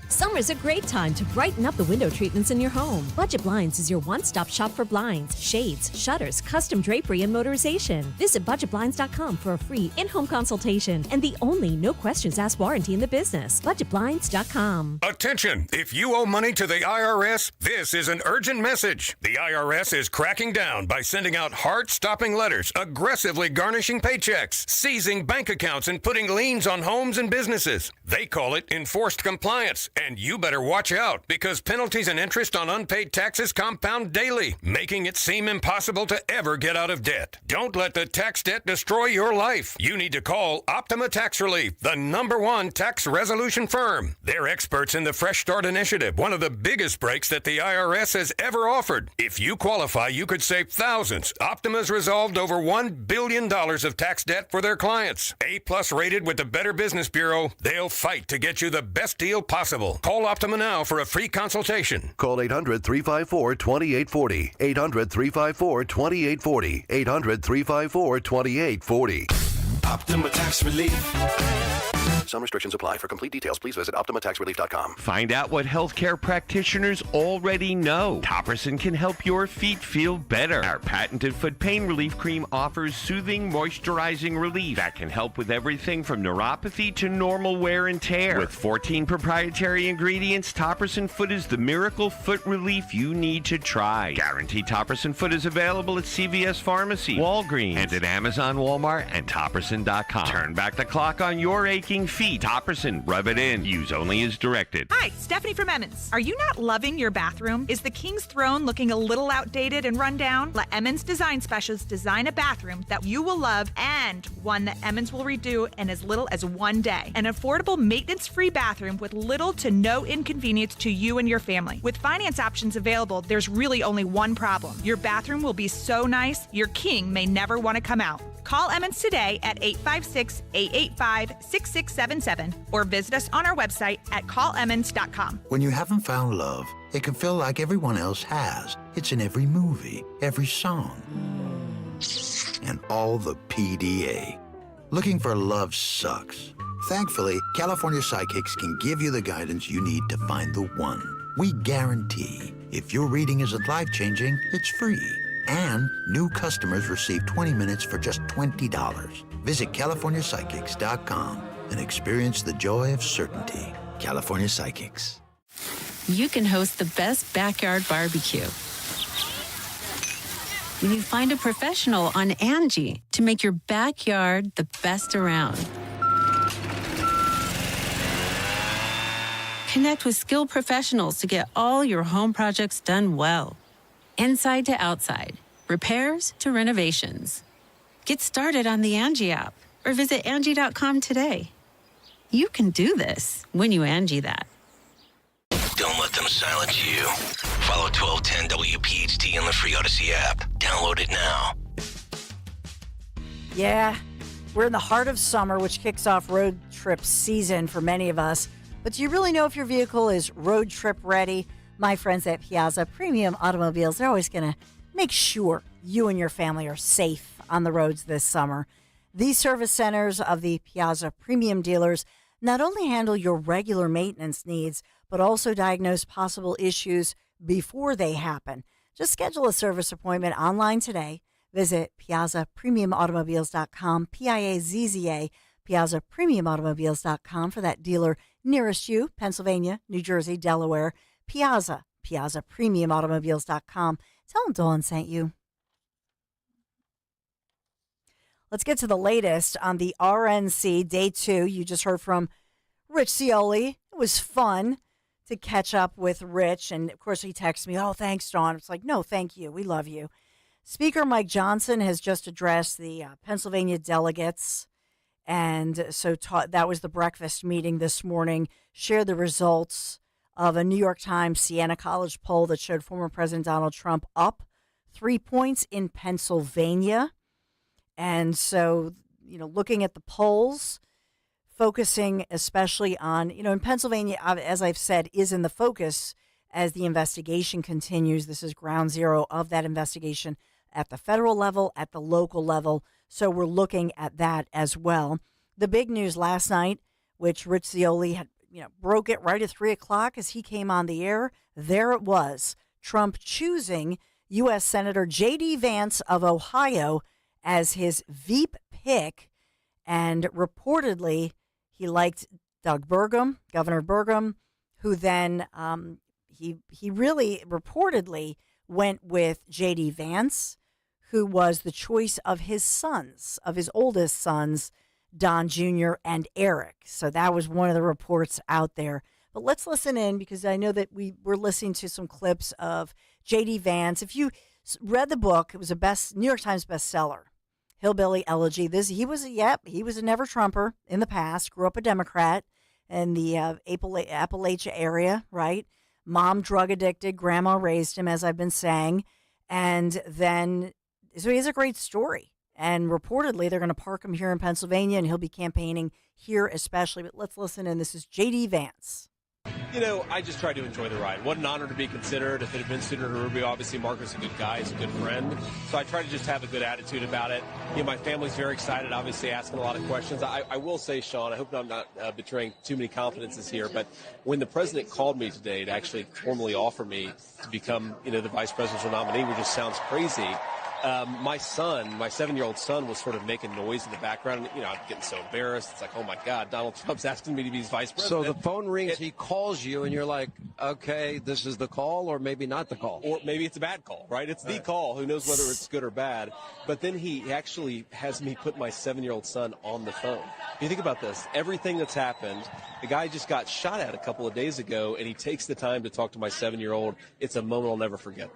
Summer's a great time to brighten up the window treatments in your home. Budget Blinds is your one-stop shop for blinds, shades, shutters, custom drapery, and motorization. Visit budgetblinds.com for a free in-home consultation and the only no-questions-asked warranty in the business. Budgetblinds.com. Attention! If you owe money to the IRS, this is an urgent message. The IRS is cracking down by sending out heart-stopping letters, aggressively garnishing paychecks, seizing bank accounts, and putting liens on homes and businesses. They call it enforced compliance, And you better watch out, because penalties and interest on unpaid taxes compound daily, making it seem impossible to ever get out of debt. Don't let the tax debt destroy your life. You need to call Optima Tax Relief, the #1 tax resolution firm. They're experts in the Fresh Start Initiative, one of the biggest breaks that the IRS has ever offered. If you qualify, you could save thousands. Optima's resolved over $1 billion of tax debt for their clients. A+ rated with the Better Business Bureau, they'll fight to get you the best deal possible. Call Optima now for a free consultation. Call 800-354-2840. 800-354-2840. 800-354-2840. Optima Tax Relief. Some restrictions apply. For complete details, please visit OptimaTaxRelief.com. Find out what healthcare practitioners already know. Topperson can help your feet feel better. Our patented foot pain relief cream offers soothing, moisturizing relief that can help with everything from neuropathy to normal wear and tear. With 14 proprietary ingredients, Topperson Foot is the miracle foot relief you need to try. Guaranteed Topperson Foot is available at CVS Pharmacy, Walgreens, and at Amazon, Walmart, and Topperson.com. Turn back the clock on your aching feet. Topperson, rub it in. Use only as directed. Hi, Stephanie from Emmons. Are you not loving your bathroom? Is the King's Throne looking a little outdated and run down? Let Emmons Design Specialists design a bathroom that you will love and one that Emmons will redo in as little as 1 day. An affordable, maintenance-free bathroom with little to no inconvenience to you and your family. With finance options available, there's really only one problem. Your bathroom will be so nice, your king may never want to come out. Call Emmons today at 856-885-6677 or visit us on our website at callemmons.com. When you haven't found love, it can feel like everyone else has. It's in every movie, every song, and all the PDA. Looking for love sucks. Thankfully, California Psychics can give you the guidance you need to find the one. We guarantee if your reading isn't life-changing, it's free. And new customers receive 20 minutes for just $20. Visit CaliforniaPsychics.com and experience the joy of certainty. California Psychics. You can host the best backyard barbecue when you find a professional on Angie to make your backyard the best around. Connect with skilled professionals to get all your home projects done well. Inside to outside, repairs to renovations. Get started on the Angie app or visit Angie.com today. You can do this when you Angie that. Don't let them silence you. Follow 1210 WPHT on the free Odyssey app. Download it now. Yeah, we're in the heart of summer, which kicks off road trip season for many of us. But do you really know if your vehicle is road trip ready? My friends at Piazza Premium Automobiles, they're always going to make sure you and your family are safe on the roads this summer. These service centers of the Piazza Premium dealers not only handle your regular maintenance needs, but also diagnose possible issues before they happen. Just schedule a service appointment online today. Visit PiazzaPremiumAutomobiles.com, Piazza, PiazzaPremiumAutomobiles.com for that dealer nearest you, Pennsylvania, New Jersey, Delaware. Piazza, PiazzaPremiumAutomobiles.com. Tell them Dawn sent you. Let's get to the latest on the RNC Day 2. You just heard from Rich Cioli. It was fun to catch up with Rich. And, of course, he texted me, oh, thanks, Dawn. It's like, no, thank you. We love you. Speaker Mike Johnson has just addressed the Pennsylvania delegates. And so that was the breakfast meeting this morning, shared the results of a New York Times Siena College poll that showed former President Donald Trump up 3 points in Pennsylvania. And so, looking at the polls, focusing especially on, in Pennsylvania, as I've said, is in the focus as the investigation continues. This is ground zero of that investigation at the federal level, at the local level. So we're looking at that as well. The big news last night, which Rich Cioli had, broke it right at 3 o'clock as he came on the air. There it was. Trump choosing U.S. Senator J.D. Vance of Ohio as his Veep pick. And reportedly, he liked Doug Burgum, Governor Burgum, who then he really reportedly went with J.D. Vance, who was the choice of his sons, of his oldest sons, Don Jr. and Eric. So that was one of the reports out there. But let's listen in because I know that we're listening to some clips of J.D. Vance. If you read the book, it was a New York Times bestseller, Hillbilly Elegy. He was a never Trumper in the past, grew up a Democrat in the Appalachia area, right? Mom drug addicted, grandma raised him, as I've been saying. And then, so he has a great story. And reportedly, they're going to park him here in Pennsylvania, and he'll be campaigning here especially. But let's listen in. This is J.D. Vance. I just tried to enjoy the ride. What an honor to be considered. If it had been Senator Rubio, obviously Mark was a good guy. He's a good friend. So I tried to just have a good attitude about it. My family's very excited, obviously asking a lot of questions. I will say, Sean, I hope I'm not betraying too many confidences here, but when the president called me today to actually formally offer me to become, the vice presidential nominee, which just sounds crazy, my 7-year-old son was sort of making noise in the background. I'm getting so embarrassed. It's like, oh, my God, Donald Trump's asking me to be his vice president. So the phone rings, he calls you, and you're like, okay, this is the call, or maybe not the call. Or maybe it's a bad call, right? It's the call. Who knows whether it's good or bad. But then he actually has me put my 7-year-old son on the phone. You think about this. Everything that's happened, the guy just got shot at a couple of days ago, and he takes the time to talk to my 7-year-old. It's a moment I'll never forget.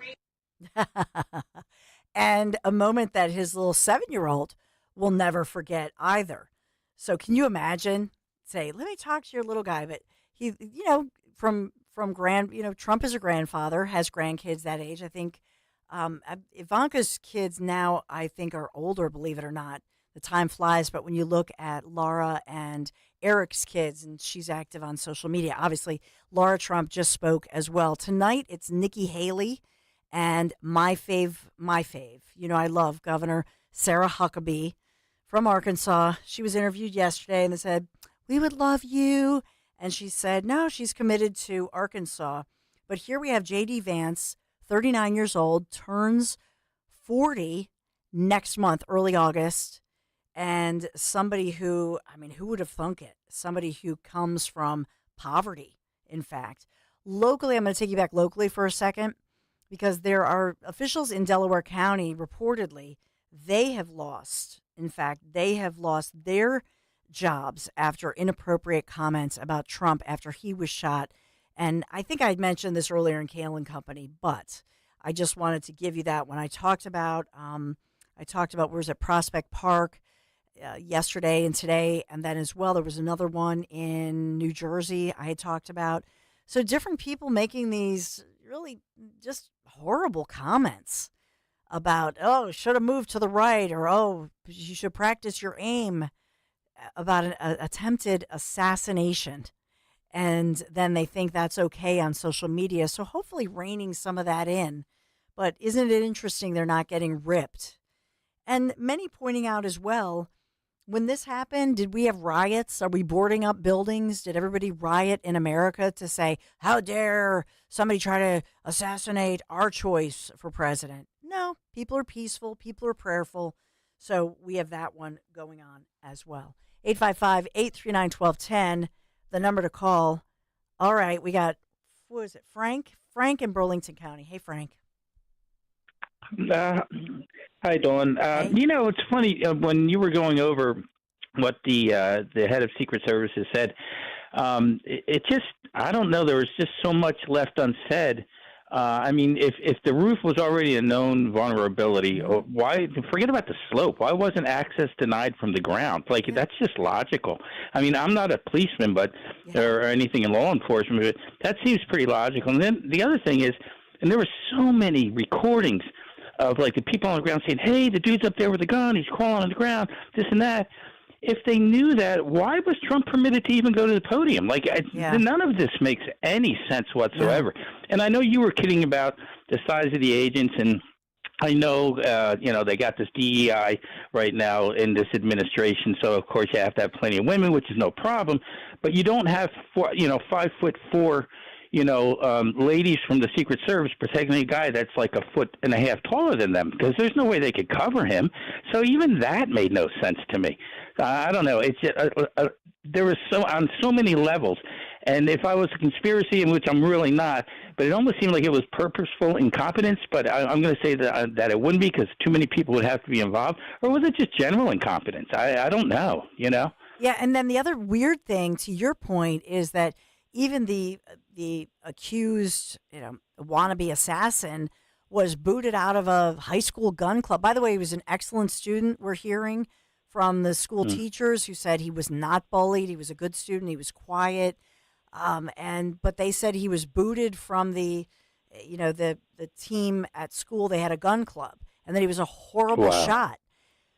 And a moment that his little 7-year-old will never forget either. So can you imagine, say, let me talk to your little guy, but he, from Trump is a grandfather, has grandkids that age. I think Ivanka's kids now, I think, are older, believe it or not. The time flies, but when you look at Laura and Eric's kids, and she's active on social media, obviously, Laura Trump just spoke as well. Tonight, it's Nikki Haley. And my fave, I love Governor Sarah Huckabee from Arkansas. She was interviewed yesterday and they said, we would love you. And she said, no, she's committed to Arkansas. But here we have J.D. Vance, 39 years old, turns 40 next month, early August. And somebody who would have thunk it? Somebody who comes from poverty, in fact. Locally, I'm going to take you back locally for a second. Because there are officials in Delaware County, reportedly, they have lost their jobs after inappropriate comments about Trump after he was shot. And I think I mentioned this earlier in Kale and Company, but I just wanted to give you that when I talked about where's it, Prospect Park yesterday and today. And then as well, there was another one in New Jersey I had talked about. So different people making these really just horrible comments about, oh, should have moved to the right, or, oh, you should practice your aim, about an attempted assassination. And then they think that's okay on social media. So hopefully reining some of that in. But isn't it interesting they're not getting ripped? And many pointing out as well, when this happened, did we have riots? Are we boarding up buildings? Did everybody riot in America to say, how dare somebody try to assassinate our choice for president? No, people are peaceful. People are prayerful. So we have that one going on as well. 855-839-1210, the number to call. All right, we got, what is it, Frank? Frank in Burlington County. Hey, Frank. Hi, Dawn. It's funny when you were going over what the head of Secret Services said. It just, I don't know. There was just so much left unsaid. If the roof was already a known vulnerability, why forget about the slope? Why wasn't access denied from the ground? That's just logical. I'm not a policeman, or anything in law enforcement, but that seems pretty logical. And then the other thing is, and there were so many recordings of the people on the ground saying, hey, the dude's up there with a gun, he's crawling on the ground, this and that. If they knew that, why was Trump permitted to even go to the podium? None of this makes any sense whatsoever. Yeah. And I know you were kidding about the size of the agents, and I know, they got this DEI right now in this administration, so of course you have to have plenty of women, which is no problem, but you don't have 5'4" ladies from the Secret Service protecting a guy that's like 1.5 feet taller than them, because there's no way they could cover him. So even that made no sense to me. I don't know. It's just, there was on so many levels. And if I was a conspiracy, in which I'm really not, but it almost seemed like it was purposeful incompetence. But I'm going to say that it wouldn't be, because too many people would have to be involved. Or was it just general incompetence? I don't know. Yeah, and then the other weird thing, to your point, is that even the accused, wannabe assassin was booted out of a high school gun club. By the way, he was an excellent student. We're hearing from the school teachers who said he was not bullied. He was a good student. He was quiet. But they said he was booted from the team at school. They had a gun club, and that he was a horrible shot.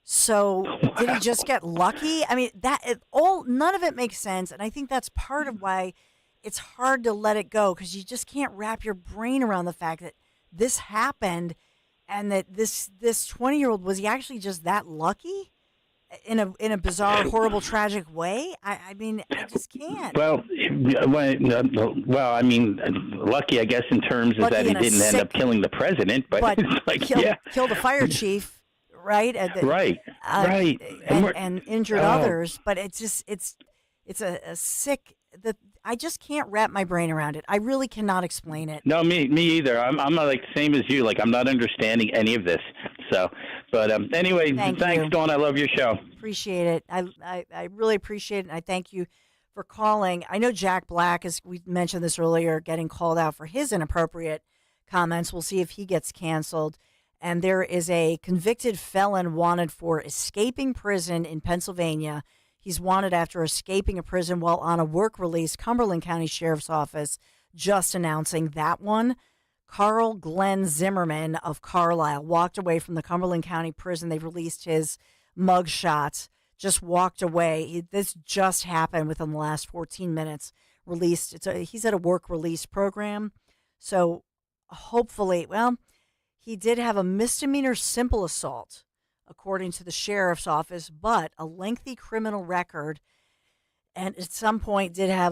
So did he just get lucky? I mean, none of it makes sense, and I think that's part of why it's hard to let it go, because you just can't wrap your brain around the fact that this happened, and that this 20-year-old, was he actually just that lucky in a bizarre, horrible, tragic way? I mean, I just can't. Well, I mean, lucky, I guess, in terms of that he didn't end up killing the president, but it's like, killed the fire chief. Right, right, and injured others, but it's a sick. I just can't wrap my brain around it. I really cannot explain it. No, me either. I'm not like the same as you. Like, I'm not understanding any of this. So, but anyway, thanks, Dawn. I love your show. Appreciate it. I really appreciate it. And I thank you for calling. I know Jack Black, as we mentioned this earlier, getting called out for his inappropriate comments. We'll see if he gets canceled. And there is a convicted felon wanted for escaping prison in Pennsylvania. He's wanted after escaping a prison while on a work release. Cumberland County Sheriff's Office just announcing that one. Carl Glenn Zimmerman of Carlisle walked away from the Cumberland County Prison. They've released his mugshot, just walked away. This just happened within the last 14 minutes. Released. He's at a work release program. So hopefully, he did have a misdemeanor simple assault, according to the sheriff's office, but a lengthy criminal record, and at some point did have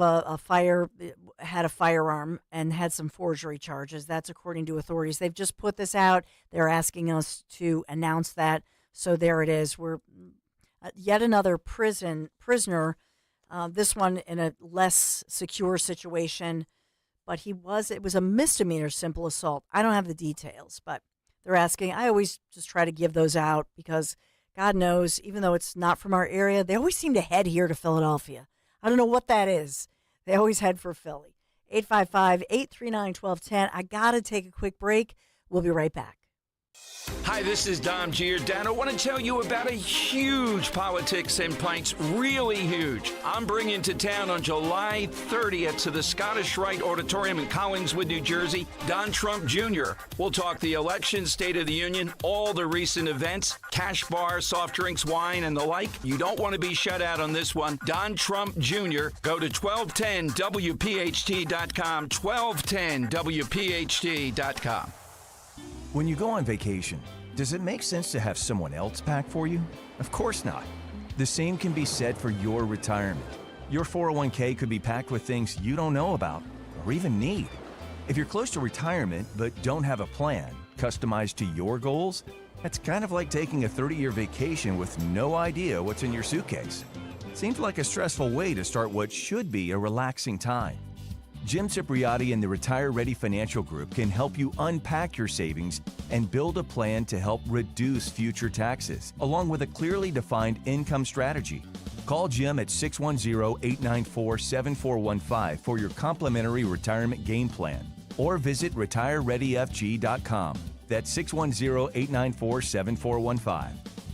had a firearm and had some forgery charges. That's according to authorities. They've just put this out. They're asking us to announce that. So there it is. We're yet another prisoner, this one in a less secure situation. But it was a misdemeanor simple assault. I don't have the details, but they're asking. I always just try to give those out because God knows, even though it's not from our area, they always seem to head here to Philadelphia. I don't know what that is. They always head for Philly. 855-839-1210. I got to take a quick break. We'll be right back. Hi, this is Dom Giordano. I want to tell you about a huge Politics and Pints, really huge. I'm bringing to town on July 30th to the Scottish Rite Auditorium in Collingswood, New Jersey, Don Trump Jr. We'll talk the election, State of the Union, all the recent events, cash bar, soft drinks, wine, and the like. You don't want to be shut out on this one. Don Trump Jr. Go to 1210WPHT.com, 1210WPHT.com. When you go on vacation, does it make sense to have someone else pack for you? Of course not. The same can be said for your retirement. Your 401k could be packed with things you don't know about or even need. If you're close to retirement but don't have a plan customized to your goals, that's kind of like taking a 30-year vacation with no idea what's in your suitcase. Seems like a stressful way to start what should be a relaxing time. Jim Cipriotti and the Retire Ready Financial Group can help you unpack your savings and build a plan to help reduce future taxes, along with a clearly defined income strategy. Call Jim at 610-894-7415 for your complimentary retirement game plan, or visit retirereadyfg.com. That's 610-894-7415.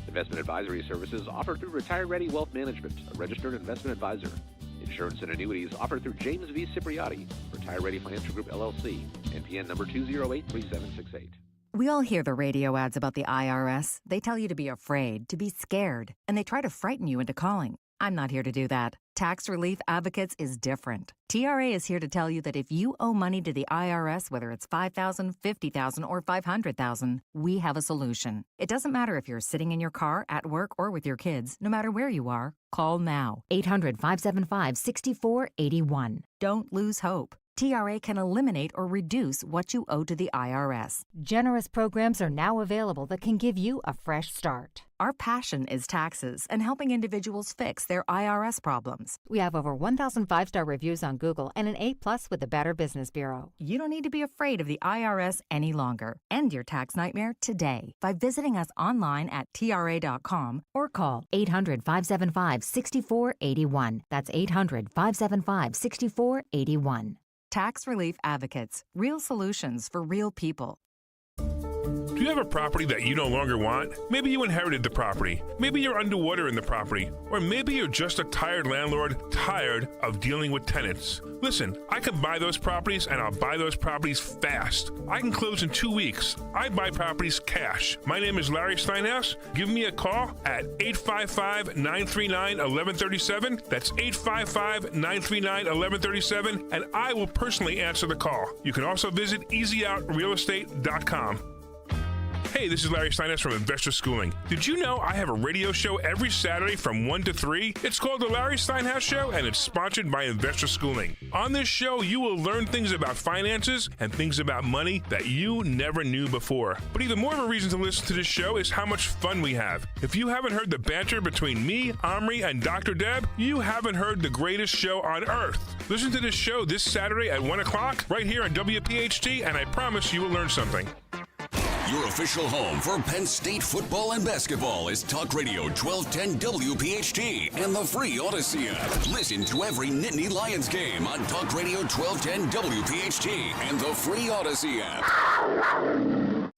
Investment advisory services offered through Retire Ready Wealth Management, a registered investment advisor. Insurance and annuities offered through James V. Cipriotti, Retire Ready Financial Group, LLC, NPN number 2083768. We all hear the radio ads about the IRS. They tell you to be afraid, to be scared, and they try to frighten you into calling. I'm not here to do that. Tax Relief Advocates is different. TRA is here to tell you that if you owe money to the IRS, whether it's $5,000, $50,000, or $500,000, we have a solution. It doesn't matter if you're sitting in your car, at work, or with your kids. No matter where you are, call now. 800-575-6481. Don't lose hope. TRA can eliminate or reduce what you owe to the IRS. Generous programs are now available that can give you a fresh start. Our passion is taxes and helping individuals fix their IRS problems. We have over 1,000 5-star reviews on Google and an A+ with the Better Business Bureau. You don't need to be afraid of the IRS any longer. End your tax nightmare today by visiting us online at TRA.com or call 800-575-6481. That's 800-575-6481. Tax Relief Advocates. Real solutions for real people. Do you have a property that you no longer want? Maybe you inherited the property. Maybe you're underwater in the property. Or maybe you're just a tired landlord, tired of dealing with tenants. Listen, I can buy those properties and I'll buy those properties fast. I can close in 2 weeks. I buy properties cash. My name is Larry Steinhaus. Give me a call at 855-939-1137. That's 855-939-1137, and I will personally answer the call. You can also visit easyOutRealEstate.com. Hey, this is Larry Steinhaus from Investor Schooling. Did you know I have a radio show every Saturday from 1 to 3? It's called The Larry Steinhaus Show, and it's sponsored by Investor Schooling. On this show, you will learn things about finances and things about money that you never knew before. But even more of a reason to listen to this show is how much fun we have. If you haven't heard the banter between me, Omri, and Dr. Deb, you haven't heard the greatest show on earth. Listen to this show this Saturday at 1 o'clock right here on WPHT, and I promise you will learn something. Your official home for Penn State football and basketball is Talk Radio 1210 WPHT and the free Odyssey app. Listen to every Nittany Lions game on Talk Radio 1210 WPHT and the free Odyssey app.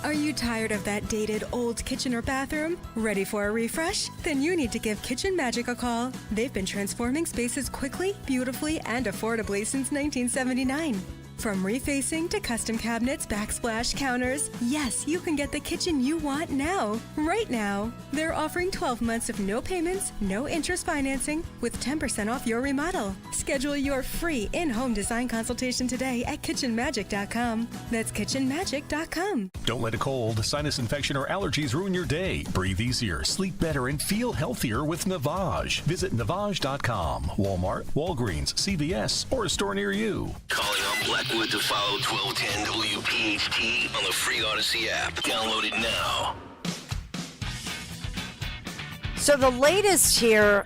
Are you tired of that dated old kitchen or bathroom? Ready for a refresh? Then you need to give Kitchen Magic a call. They've been transforming spaces quickly, beautifully, and affordably since 1979. From refacing to custom cabinets, backsplash counters, yes, you can get the kitchen you want now, right now. They're offering 12 months of no payments, no interest financing, with 10% off your remodel. Schedule your free in-home design consultation today at kitchenmagic.com. That's kitchenmagic.com. Don't let a cold, sinus infection, or allergies ruin your day. Breathe easier, sleep better, and feel healthier with Navage. Visit Navage.com. Walmart, Walgreens, CVS, or a store near you. Calling on Blackwood to follow 1210 WPHT on the free Odyssey app. Download it now. So the latest here,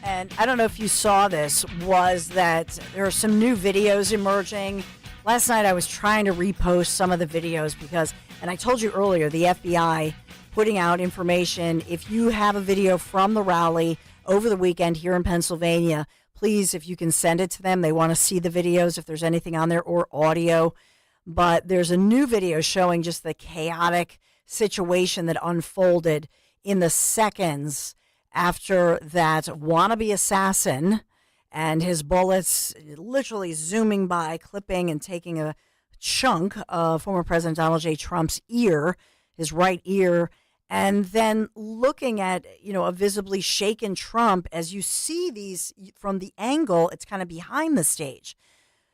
and I don't know if you saw this, was that there are some new videos emerging. Last night I was trying to repost some of the videos because, and I told you earlier, the FBI putting out information. If you have a video from the rally over the weekend here in Pennsylvania, please, if you can send it to them. They want to see the videos, if there's anything on there, or audio. But there's a new video showing just the chaotic situation that unfolded in the seconds after that wannabe assassin and his bullets literally zooming by, clipping and taking a chunk of former President Donald J. Trump's ear, his right ear, and then looking at, a visibly shaken Trump. As you see these from the angle, it's kind of behind the stage.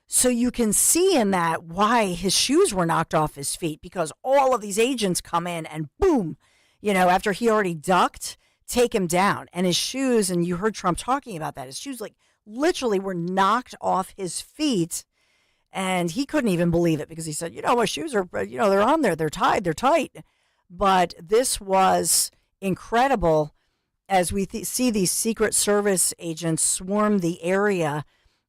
So you can see in that why his shoes were knocked off his feet, because all of these agents come in and boom, after he already ducked, take him down. And his shoes, and you heard Trump talking about that, his shoes literally were knocked off his feet. And he couldn't even believe it because he said, my shoes are, they're on there, they're tied, they're tight. But this was incredible as we see these Secret Service agents swarm the area,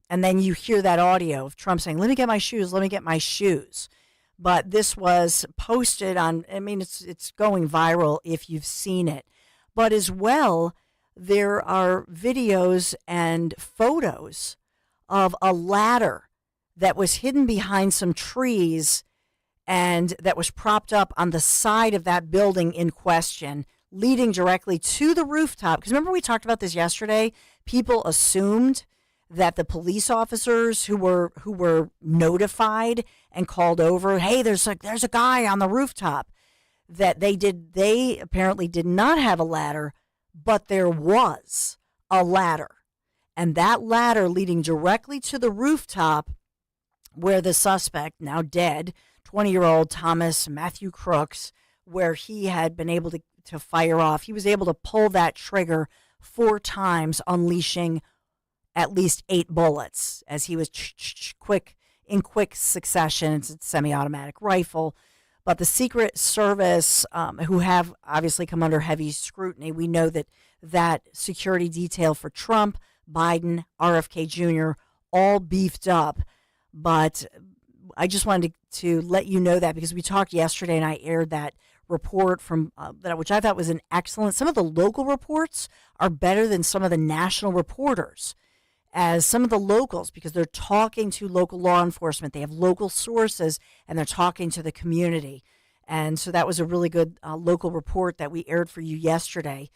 and then you hear that audio of Trump saying, let me get my shoes, let me get my shoes. But this was posted on, it's going viral if you've seen it. But as well, there are videos and photos of a ladder that was hidden behind some trees and that was propped up on the side of that building in question, leading directly to the rooftop. Because remember we talked about this yesterday? People assumed that the police officers who were notified and called over, hey, there's a guy on the rooftop, that they apparently did not have a ladder, but there was a ladder. And that ladder leading directly to the rooftop where the suspect, now dead, 20-year-old Thomas Matthew Crooks, where he had been able to fire off. He was able to pull that trigger 4 times, unleashing at least 8 bullets as he was in quick succession. It's a semi-automatic rifle. But the Secret Service, who have obviously come under heavy scrutiny, we know that security detail for Trump, Biden, RFK Jr., all beefed up. But I just wanted to let you know that because we talked yesterday and I aired that report from which I thought was an excellent. Some of the local reports are better than some of the national reporters, as some of the locals, because they're talking to local law enforcement. They have local sources and they're talking to the community. And so that was a really good local report that we aired for you yesterday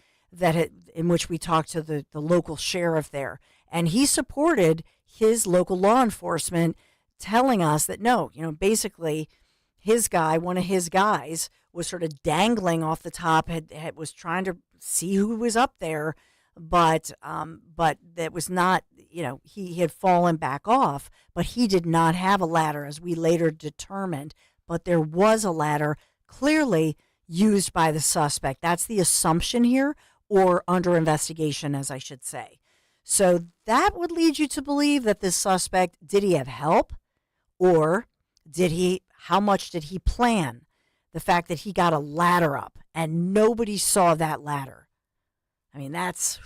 in which we talked to the local sheriff there. And he supported his local law enforcement, telling us that no, basically one of his guys was sort of dangling off the top, was trying to see who was up there, but that was not, he had fallen back off, but he did not have a ladder, as we later determined. But there was a ladder clearly used by the suspect. That's the assumption here, or under investigation, as I should say. So that would lead you to believe that this suspect, did he have help, or how much did he plan? The fact that he got a ladder up and nobody saw that ladder. I mean, that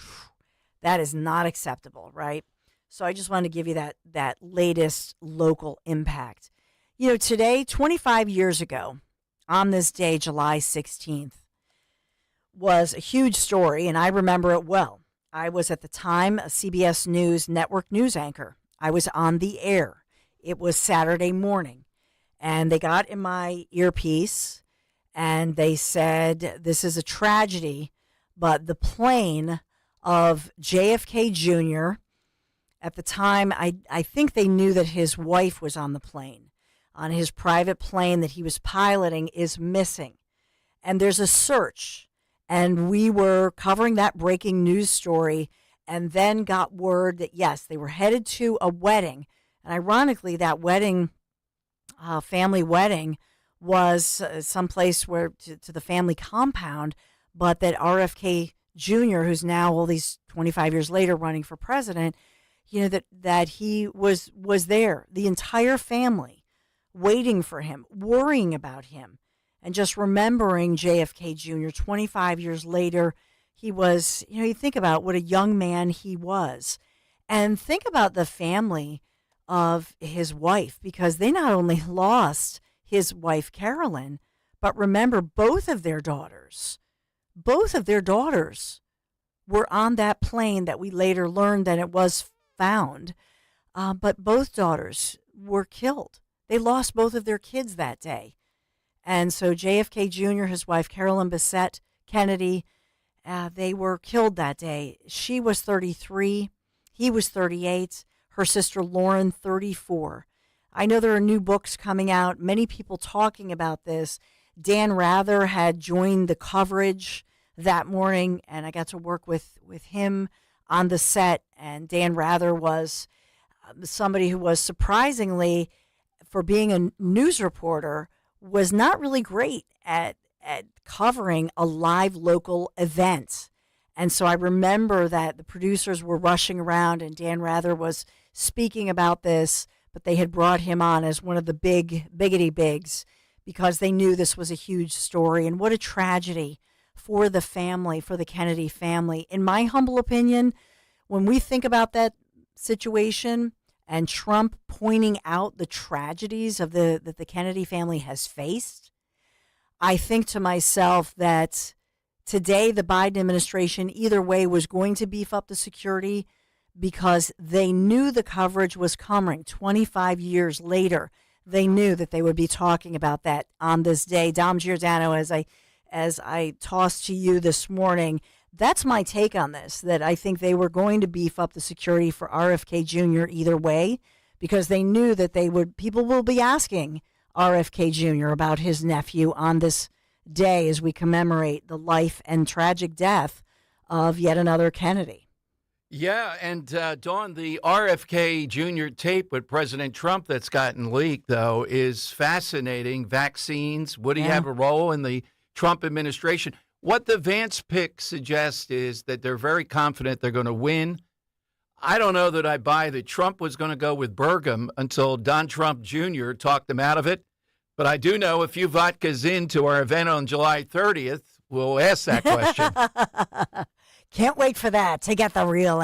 is not acceptable, right? So I just wanted to give you that latest local impact. Today, 25 years ago, on this day, July 16th, was a huge story, and I remember it well. I was at the time a CBS News network news anchor. I was on the air. It was Saturday morning, and they got in my earpiece, and they said, this is a tragedy, but the plane of JFK Jr., at the time, I think they knew that his wife was on the plane, on his private plane that he was piloting, is missing. And there's a search. And we were covering that breaking news story and then got word that, yes, they were headed to a wedding. And ironically, that wedding, family wedding, was someplace to the family compound, but that RFK Jr., who's now all these 25 years later running for president, that he was there, the entire family, waiting for him, worrying about him, and just remembering JFK Jr. 25 years later. He was, you think about what a young man he was, and think about the family of his wife, because they not only lost his wife, Carolyn, but remember both of their daughters were on that plane that we later learned that it was found. But both daughters were killed. They lost both of their kids that day. And so JFK Jr., his wife, Carolyn Bessette Kennedy, they were killed that day. She was 33. He was 38. Her sister, Lauren, 34. I know there are new books coming out, many people talking about this. Dan Rather had joined the coverage that morning, and I got to work with him on the set. And Dan Rather was somebody who was surprisingly, for being a news reporter, was not really great at covering a live local event. And so I remember that the producers were rushing around and Dan Rather was speaking about this, but they had brought him on as one of the biggity bigs because they knew this was a huge story. And what a tragedy for the family, for the Kennedy family. In my humble opinion, when we think about that situation and Trump pointing out the tragedies that the Kennedy family has faced, I think to myself that today the Biden administration either way was going to beef up the security because they knew the coverage was coming 25 years later. They knew that they would be talking about that on this day. Dom Giordano, as I tossed to you this morning, that's my take on this, that I think they were going to beef up the security for RFK Jr. either way, because they knew that people will be asking RFK Jr. about his nephew on this day as we commemorate the life and tragic death of yet another Kennedy. Yeah, and Dawn, the RFK Jr. tape with President Trump that's gotten leaked, though, is fascinating. Vaccines, would he have a role in the Trump administration? What the Vance pick suggests is that they're very confident they're going to win. I don't know that I buy that Trump was going to go with Burgum until Don Trump Jr. talked him out of it. But I do know a few vodkas into our event on July 30th, we'll ask that question. Can't wait for that to get the real